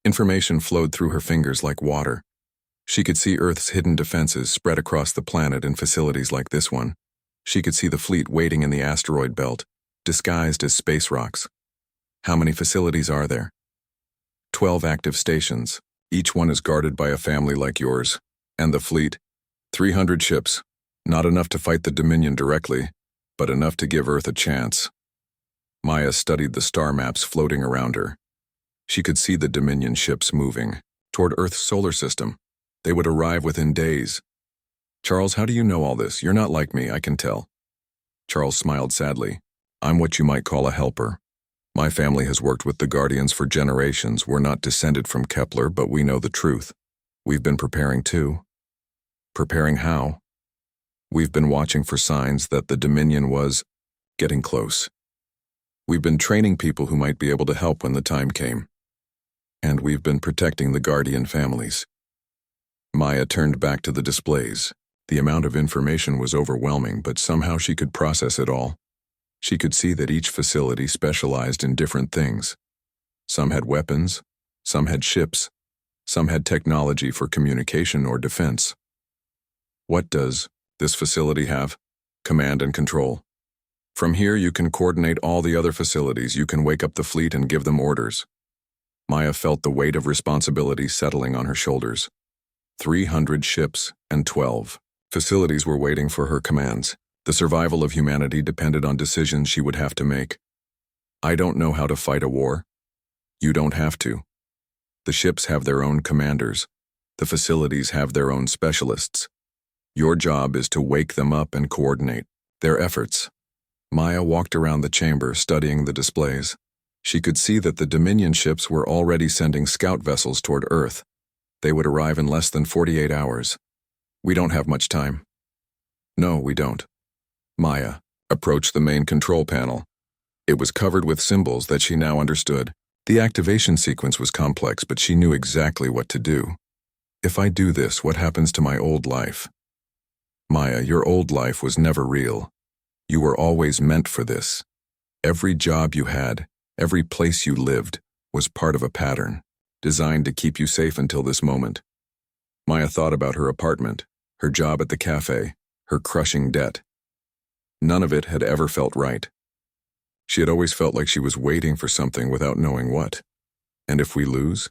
Information flowed through her fingers like water. She could see Earth's hidden defenses spread across the planet in facilities like this one. She could see the fleet waiting in the asteroid belt, disguised as space rocks. How many facilities are there? 12 active stations. Each one is guarded by a family like yours. And the fleet? 300 ships. Not enough to fight the Dominion directly, but enough to give Earth a chance. Maya studied the star maps floating around her. She could see the Dominion ships moving toward Earth's solar system. They would arrive within days. "Charles, how do you know all this? You're not like me, I can tell." Charles smiled sadly. "I'm what you might call a helper. My family has worked with the Guardians for generations. We're not descended from Kepler, but we know the truth. We've been preparing too." "Preparing how?" "We've been watching for signs that the Dominion was getting close. We've been training people who might be able to help when the time came. And we've been protecting the Guardian families." Maya turned back to the displays. The amount of information was overwhelming, but somehow she could process it all. She could see that each facility specialized in different things. Some had weapons, some had ships, some had technology for communication or defense. "What does this facility have?" "Command and control. From here you can coordinate all the other facilities. You can wake up the fleet and give them orders." Maya felt the weight of responsibility settling on her shoulders. 300 ships and 12 facilities were waiting for her commands. The survival of humanity depended on decisions she would have to make. "I don't know how to fight a war." "You don't have to. The ships have their own commanders. The facilities have their own specialists. Your job is to wake them up and coordinate their efforts." Maya walked around the chamber, studying the displays. She could see that the Dominion ships were already sending scout vessels toward Earth. They would arrive in less than 48 hours. "We don't have much time." "No, we don't." Maya approached the main control panel. It was covered with symbols that she now understood. The activation sequence was complex, but she knew exactly what to do. "If I do this, what happens to my old life?" "Maya, your old life was never real. You were always meant for this. Every job you had, every place you lived, was part of a pattern, designed to keep you safe until this moment." Maya thought about her apartment, her job at the cafe, her crushing debt. None of it had ever felt right. She had always felt like she was waiting for something without knowing what. And if we lose?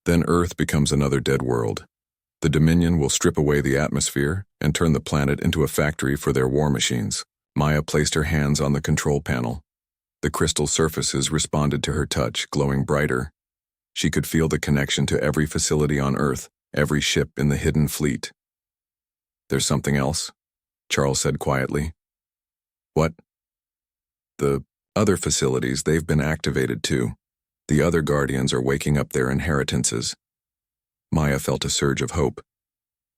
Then Earth becomes another dead world. The Dominion will strip away the atmosphere and turn the planet into a factory for their war machines. Maya placed her hands on the control panel. The crystal surfaces responded to her touch, glowing brighter. She could feel the connection to every facility on Earth, every ship in the hidden fleet. "There's something else," Charles said quietly. "What?" "The other facilities, they've been activated too. The other Guardians are waking up their inheritances." Maya felt a surge of hope.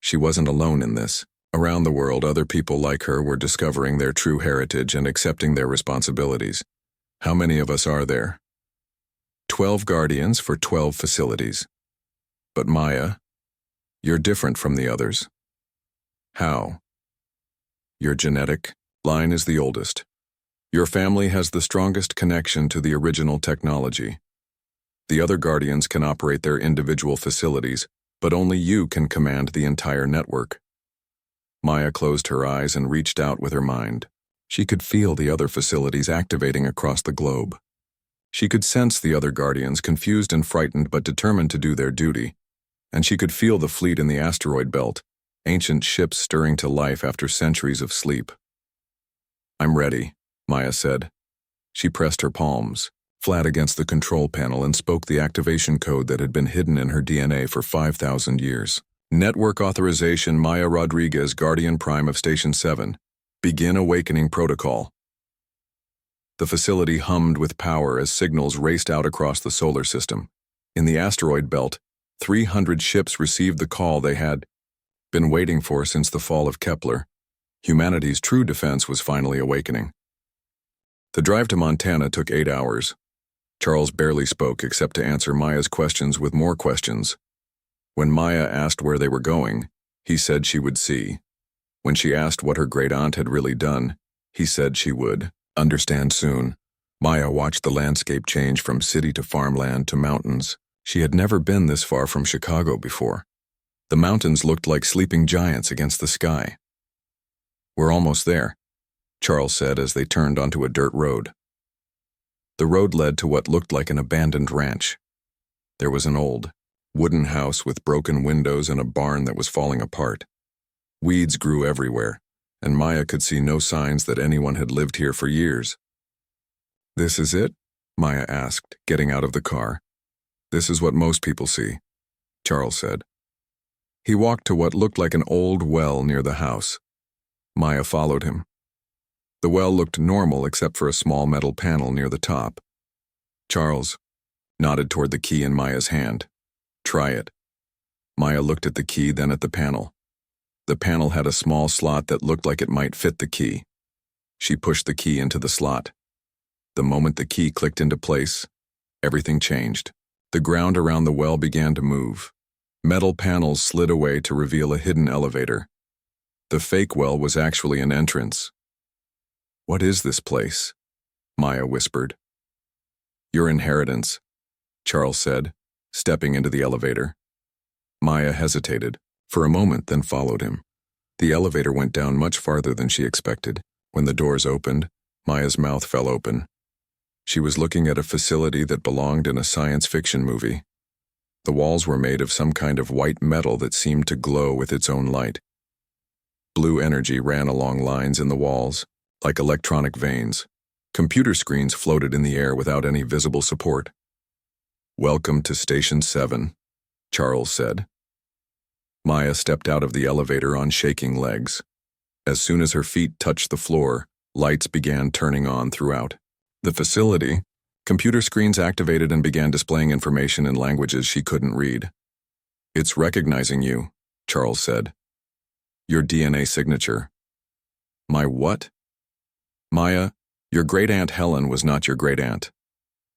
She wasn't alone in this. Around the world, other people like her were discovering their true heritage and accepting their responsibilities. How many of us are there? 12 Guardians for 12 facilities. But Maya, you're different from the others. How? Your genetic line is the oldest. Your family has the strongest connection to the original technology. The other Guardians can operate their individual facilities, but only you can command the entire network. Maya closed her eyes and reached out with her mind. She could feel the other facilities activating across the globe. She could sense the other Guardians confused and frightened but determined to do their duty. And she could feel the fleet in the asteroid belt, ancient ships stirring to life after centuries of sleep. "I'm ready," Maya said. She pressed her palms flat against the control panel and spoke the activation code that had been hidden in her DNA for 5,000 years. "Network authorization, Maya Rodriguez, Guardian Prime of Station 7. Begin awakening protocol." The facility hummed with power as signals raced out across the solar system. In the asteroid belt, 300 ships received the call they had been waiting for since the fall of Kepler. Humanity's true defense was finally awakening. The drive to Montana took 8 hours. Charles barely spoke except to answer Maya's questions with more questions. When Maya asked where they were going, he said she would see. When she asked what her great-aunt had really done, he said she would understand soon. Maya watched the landscape change from city to farmland to mountains. She had never been this far from Chicago before. The mountains looked like sleeping giants against the sky. "We're almost there," Charles said as they turned onto a dirt road. The road led to what looked like an abandoned ranch. There was an old, wooden house with broken windows and a barn that was falling apart. Weeds grew everywhere, and Maya could see no signs that anyone had lived here for years. "This is it?" Maya asked, getting out of the car. "This is what most people see," Charles said. He walked to what looked like an old well near the house. Maya followed him. The well looked normal except for a small metal panel near the top. Charles nodded toward the key in Maya's hand. "Try it." Maya looked at the key, then at the panel. The panel had a small slot that looked like it might fit the key. She pushed the key into the slot. The moment the key clicked into place, everything changed. The ground around the well began to move. Metal panels slid away to reveal a hidden elevator. The fake well was actually an entrance. "What is this place?" Maya whispered. "Your inheritance," Charles said, stepping into the elevator. Maya hesitated for a moment, then followed him. The elevator went down much farther than she expected. When the doors opened, Maya's mouth fell open. She was looking at a facility that belonged in a science fiction movie. The walls were made of some kind of white metal that seemed to glow with its own light. Blue energy ran along lines in the walls, like electronic veins. Computer screens floated in the air without any visible support. "Welcome to Station 7, Charles said. Maya stepped out of the elevator on shaking legs. As soon as her feet touched the floor, lights began turning on throughout the facility. Computer screens activated and began displaying information in languages she couldn't read. "It's recognizing you," Charles said. "Your DNA signature." "My what?" "Maya, your great-aunt Helen was not your great-aunt."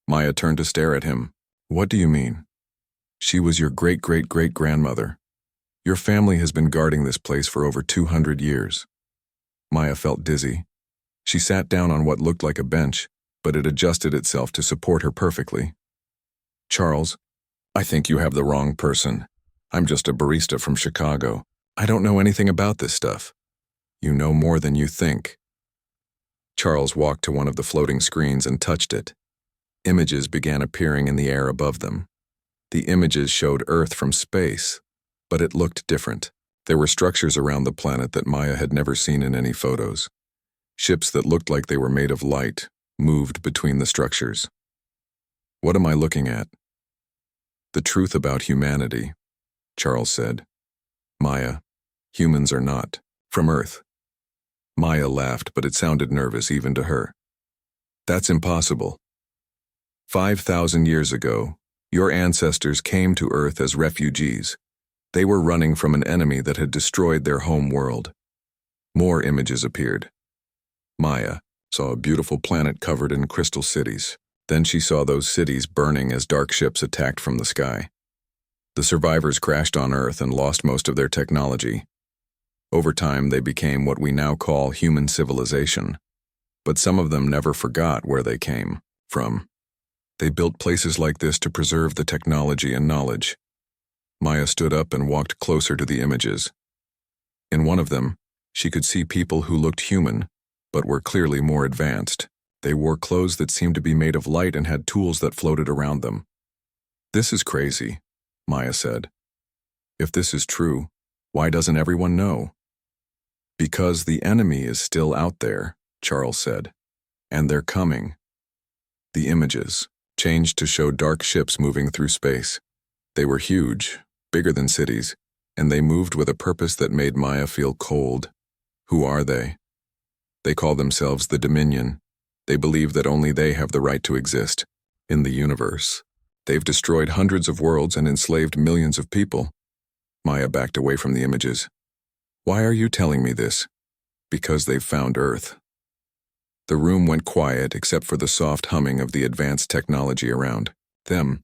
Maya turned to stare at him. "What do you mean?" "She was your great-great-great-grandmother. Your family has been guarding this place for over 200 years. Maya felt dizzy. She sat down on what looked like a bench, but it adjusted itself to support her perfectly. "Charles, I think you have the wrong person. I'm just a barista from Chicago. I don't know anything about this stuff." "You know more than you think." Charles walked to one of the floating screens and touched it. Images began appearing in the air above them. The images showed Earth from space, but it looked different. There were structures around the planet that Maya had never seen in any photos. Ships that looked like they were made of light moved between the structures. What am I looking at? The truth about humanity, Charles said. Maya, humans are not from Earth. Maya laughed, but it sounded nervous even to her. That's impossible. 5,000 years ago, your ancestors came to Earth as refugees. They were running from an enemy that had destroyed their home world. More images appeared. Maya saw a beautiful planet covered in crystal cities. Then she saw those cities burning as dark ships attacked from the sky. The survivors crashed on Earth and lost most of their technology. Over time, they became what we now call human civilization. But some of them never forgot where they came from. They built places like this to preserve the technology and knowledge. Maya stood up and walked closer to the images. In one of them, she could see people who looked human, but were clearly more advanced. They wore clothes that seemed to be made of light and had tools that floated around them. This is crazy, Maya said. If this is true, why doesn't everyone know? Because the enemy is still out there, Charles said. And they're coming. The images changed to show dark ships moving through space. They were huge, bigger than cities, and they moved with a purpose that made Maya feel cold. Who are they? They call themselves the Dominion. They believe that only they have the right to exist in the universe. They've destroyed hundreds of worlds and enslaved millions of people. Maya backed away from the images. Why are you telling me this? Because they've found Earth. The room went quiet except for the soft humming of the advanced technology around them.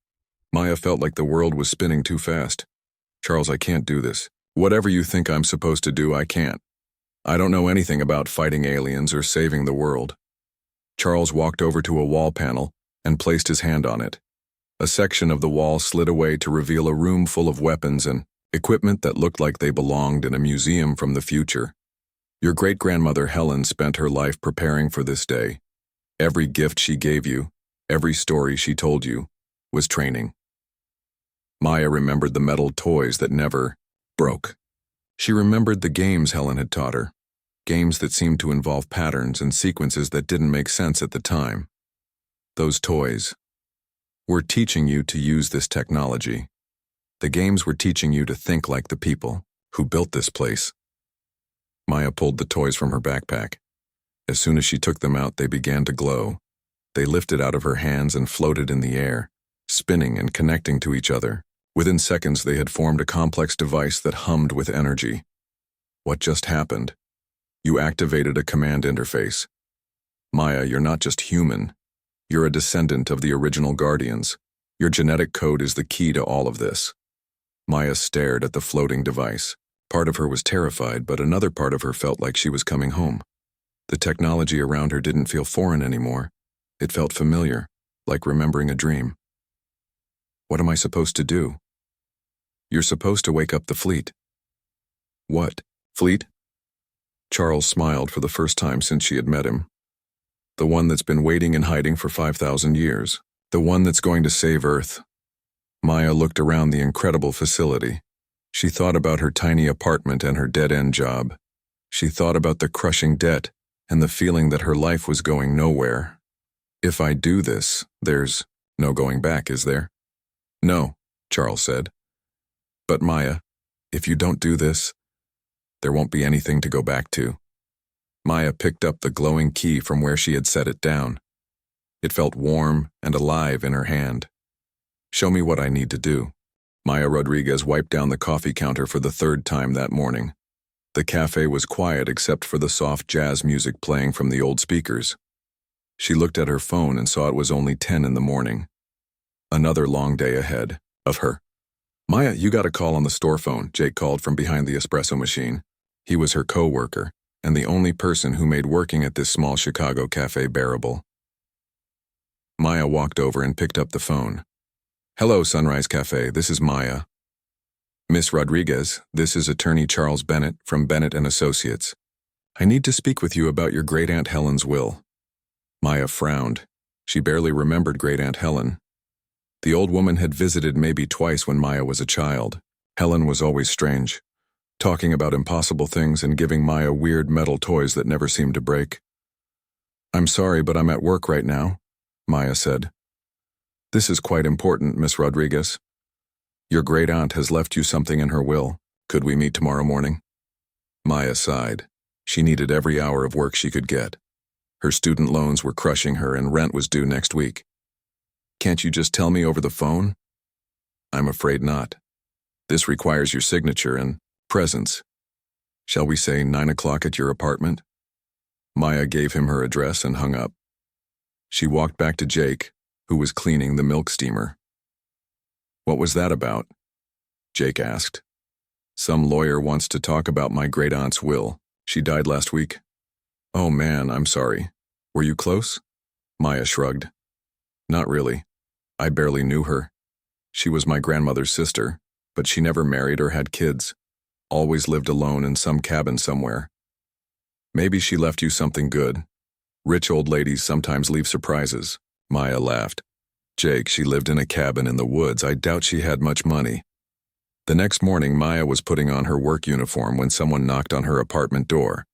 Maya felt like the world was spinning too fast. Charles, I can't do this. Whatever you think I'm supposed to do, I can't. I don't know anything about fighting aliens or saving the world. Charles walked over to a wall panel and placed his hand on it. A section of the wall slid away to reveal a room full of weapons and equipment that looked like they belonged in a museum from the future. Your great-grandmother Helen spent her life preparing for this day. Every gift she gave you, every story she told you, was training. Maya remembered the metal toys that never broke. She remembered the games Helen had taught her, games that seemed to involve patterns and sequences that didn't make sense at the time. Those toys were teaching you to use this technology. The games were teaching you to think like the people who built this place. Maya pulled the toys from her backpack. As soon as she took them out, they began to glow. They lifted out of her hands and floated in the air, spinning and connecting to each other. Within seconds, they had formed a complex device that hummed with energy. What just happened? You activated a command interface. Maya, you're not just human. You're a descendant of the original Guardians. Your genetic code is the key to all of this. Maya stared at the floating device. Part of her was terrified, but another part of her felt like she was coming home. The technology around her didn't feel foreign anymore. It felt familiar, like remembering a dream. What am I supposed to do? You're supposed to wake up the fleet. What? Fleet? Charles smiled for the first time since she had met him. The one that's been waiting and hiding for 5,000 years. The one that's going to save Earth. Maya looked around the incredible facility. She thought about her tiny apartment and her dead-end job. She thought about the crushing debt and the feeling that her life was going nowhere. If I do this, there's no going back, is there? No, Charles said. But Maya, if you don't do this, there won't be anything to go back to. Maya picked up the glowing key from where she had set it down. It felt warm and alive in her hand. Show me what I need to do. Maya Rodriguez wiped down the coffee counter for the third time that morning. The cafe was quiet except for the soft jazz music playing from the old speakers. She looked at her phone and saw it was only 10 in the morning. Another long day ahead of her. Maya, you got a call on the store phone, Jake called from behind the espresso machine. He was her co-worker, and the only person who made working at this small Chicago cafe bearable. Maya walked over and picked up the phone. Hello, Sunrise Cafe, this is Maya. Miss Rodriguez, this is attorney Charles Bennett from Bennett & Associates. I need to speak with you about your great-aunt Helen's will. Maya frowned. She barely remembered Great Aunt Helen. The old woman had visited maybe twice when Maya was a child. Helen was always strange, talking about impossible things and giving Maya weird metal toys that never seemed to break. "I'm sorry, but I'm at work right now," Maya said. "This is quite important, Miss Rodriguez. Your great aunt has left you something in her will. Could we meet tomorrow morning?" Maya sighed. She needed every hour of work she could get. Her student loans were crushing her and rent was due next week. "Can't you just tell me over the phone?" "I'm afraid not. This requires your signature and presence. Shall we say 9 o'clock at your apartment?" Maya gave him her address and hung up. She walked back to Jake, who was cleaning the milk steamer. "What was that about?" Jake asked. "Some lawyer wants to talk about my great-aunt's will. She died last week." "Oh man, I'm sorry. Were you close?" Maya shrugged. "Not really. I barely knew her. She was my grandmother's sister, but she never married or had kids. Always lived alone in some cabin somewhere. Maybe she left you something good. Rich old ladies sometimes leave surprises." Maya laughed. "Jake, she lived in a cabin in the woods. I doubt she had much money." The next morning, Maya was putting on her work uniform when someone knocked on her apartment door.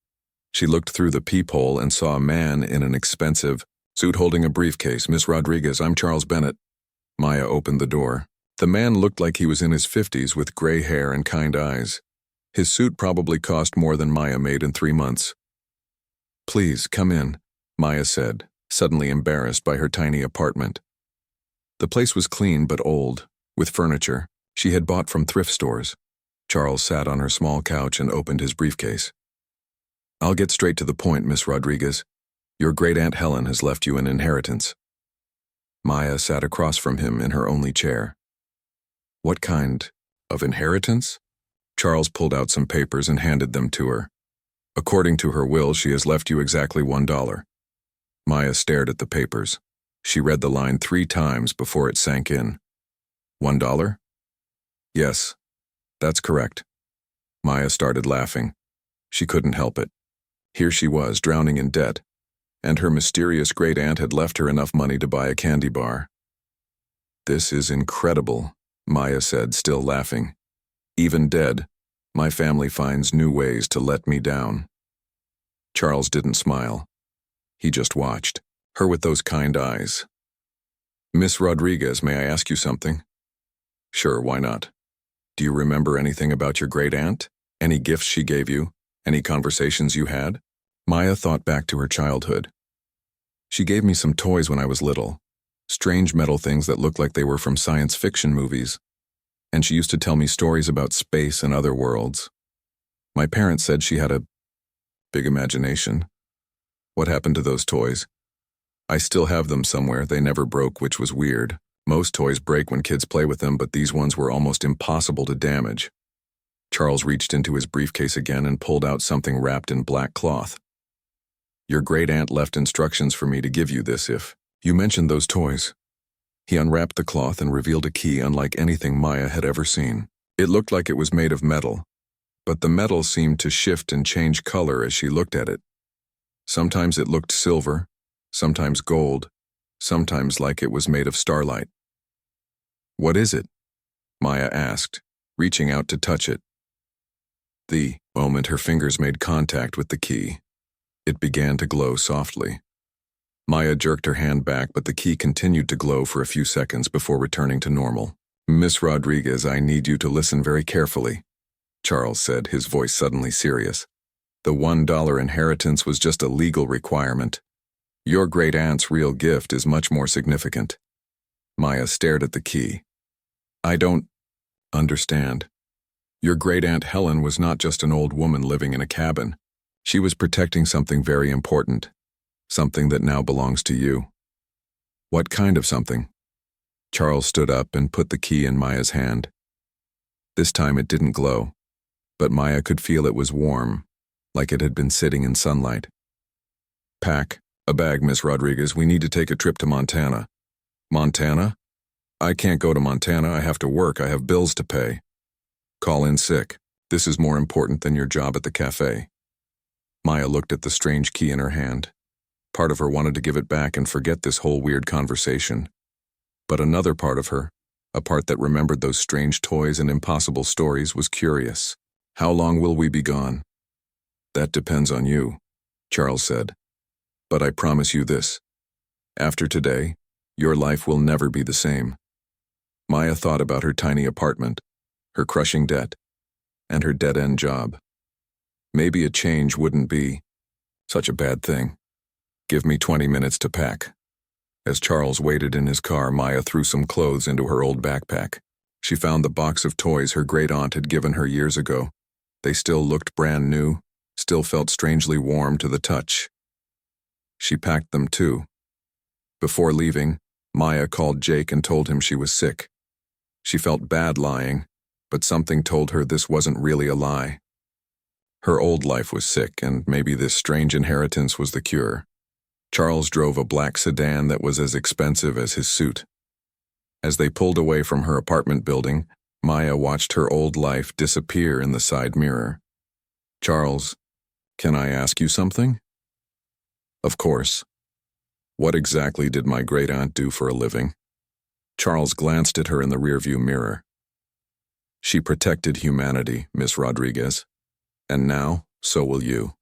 She looked through the peephole and saw a man in an expensive suit holding a briefcase. "Miss Rodriguez, I'm Charles Bennett." Maya opened the door. The man looked like he was in his 50s with gray hair and kind eyes. His suit probably cost more than Maya made in 3 months. "Please, come in," Maya said, suddenly embarrassed by her tiny apartment. The place was clean but old, with furniture she had bought from thrift stores. Charles sat on her small couch and opened his briefcase. "I'll get straight to the point, Miss Rodriguez. Your great-aunt Helen has left you an inheritance." Maya sat across from him in her only chair. "What kind of inheritance?" Charles pulled out some papers and handed them to her. "According to her will, she has left you exactly $1. Maya stared at the papers. She read the line 3 times before it sank in. $1? "Yes, that's correct." Maya started laughing. She couldn't help it. Here she was, drowning in debt, and her mysterious great-aunt had left her enough money to buy a candy bar. "This is incredible," Maya said, still laughing. "Even dead, my family finds new ways to let me down." Charles didn't smile. He just watched her with those kind eyes. "Miss Rodriguez, may I ask you something?" "Sure, why not? Do you remember anything about your great-aunt? Any gifts she gave you? Any conversations you had?" Maya thought back to her childhood. "She gave me some toys when I was little. Strange metal things that looked like they were from science fiction movies. And she used to tell me stories about space and other worlds. My parents said she had a big imagination. What happened to those toys? I still have them somewhere. They never broke, which was weird. Most toys break when kids play with them, but these ones were almost impossible to damage." Charles reached into his briefcase again and pulled out something wrapped in black cloth. "Your great-aunt left instructions for me to give you this if you mentioned those toys." He unwrapped the cloth and revealed a key unlike anything Maya had ever seen. It looked like it was made of metal, but the metal seemed to shift and change color as she looked at it. Sometimes it looked silver, sometimes gold, sometimes like it was made of starlight. "What is it?" Maya asked, reaching out to touch it. The moment her fingers made contact with the key, it began to glow softly. Maya jerked her hand back, but the key continued to glow for a few seconds before returning to normal. "Miss Rodriguez, I need you to listen very carefully," Charles said, his voice suddenly serious. "The $1 inheritance was just a legal requirement. Your great-aunt's real gift is much more significant." Maya stared at the key. "I don't understand." "Your great-aunt Helen was not just an old woman living in a cabin. She was protecting something very important, something that now belongs to you." "What kind of something?" Charles stood up and put the key in Maya's hand. This time it didn't glow, but Maya could feel it was warm, like it had been sitting in sunlight. "Pack a bag, Miss Rodriguez. We need to take a trip to Montana." "Montana? I can't go to Montana. I have to work. I have bills to pay." "Call in sick. This is more important than your job at the cafe." Maya looked at the strange key in her hand. Part of her wanted to give it back and forget this whole weird conversation. But another part of her, a part that remembered those strange toys and impossible stories, was curious. How long will we be gone? That depends on you, Charles said. But I promise you this. After today, your life will never be the same. Maya thought about her tiny apartment, her crushing debt, and her dead-end job. Maybe a change wouldn't be such a bad thing. Give me 20 minutes to pack. As Charles waited in his car, Maya threw some clothes into her old backpack. She found the box of toys her great-aunt had given her years ago. They still looked brand new, still felt strangely warm to the touch. She packed them too. Before leaving, Maya called Jake and told him she was sick. She felt bad lying, but something told her this wasn't really a lie. Her old life was sick, and maybe this strange inheritance was the cure. Charles drove a black sedan that was as expensive as his suit. As they pulled away from her apartment building, Maya watched her old life disappear in the side mirror. Charles, can I ask you something? Of course. What exactly did my great-aunt do for a living? Charles glanced at her in the rearview mirror. She protected humanity, Miss Rodriguez. And now, so will you.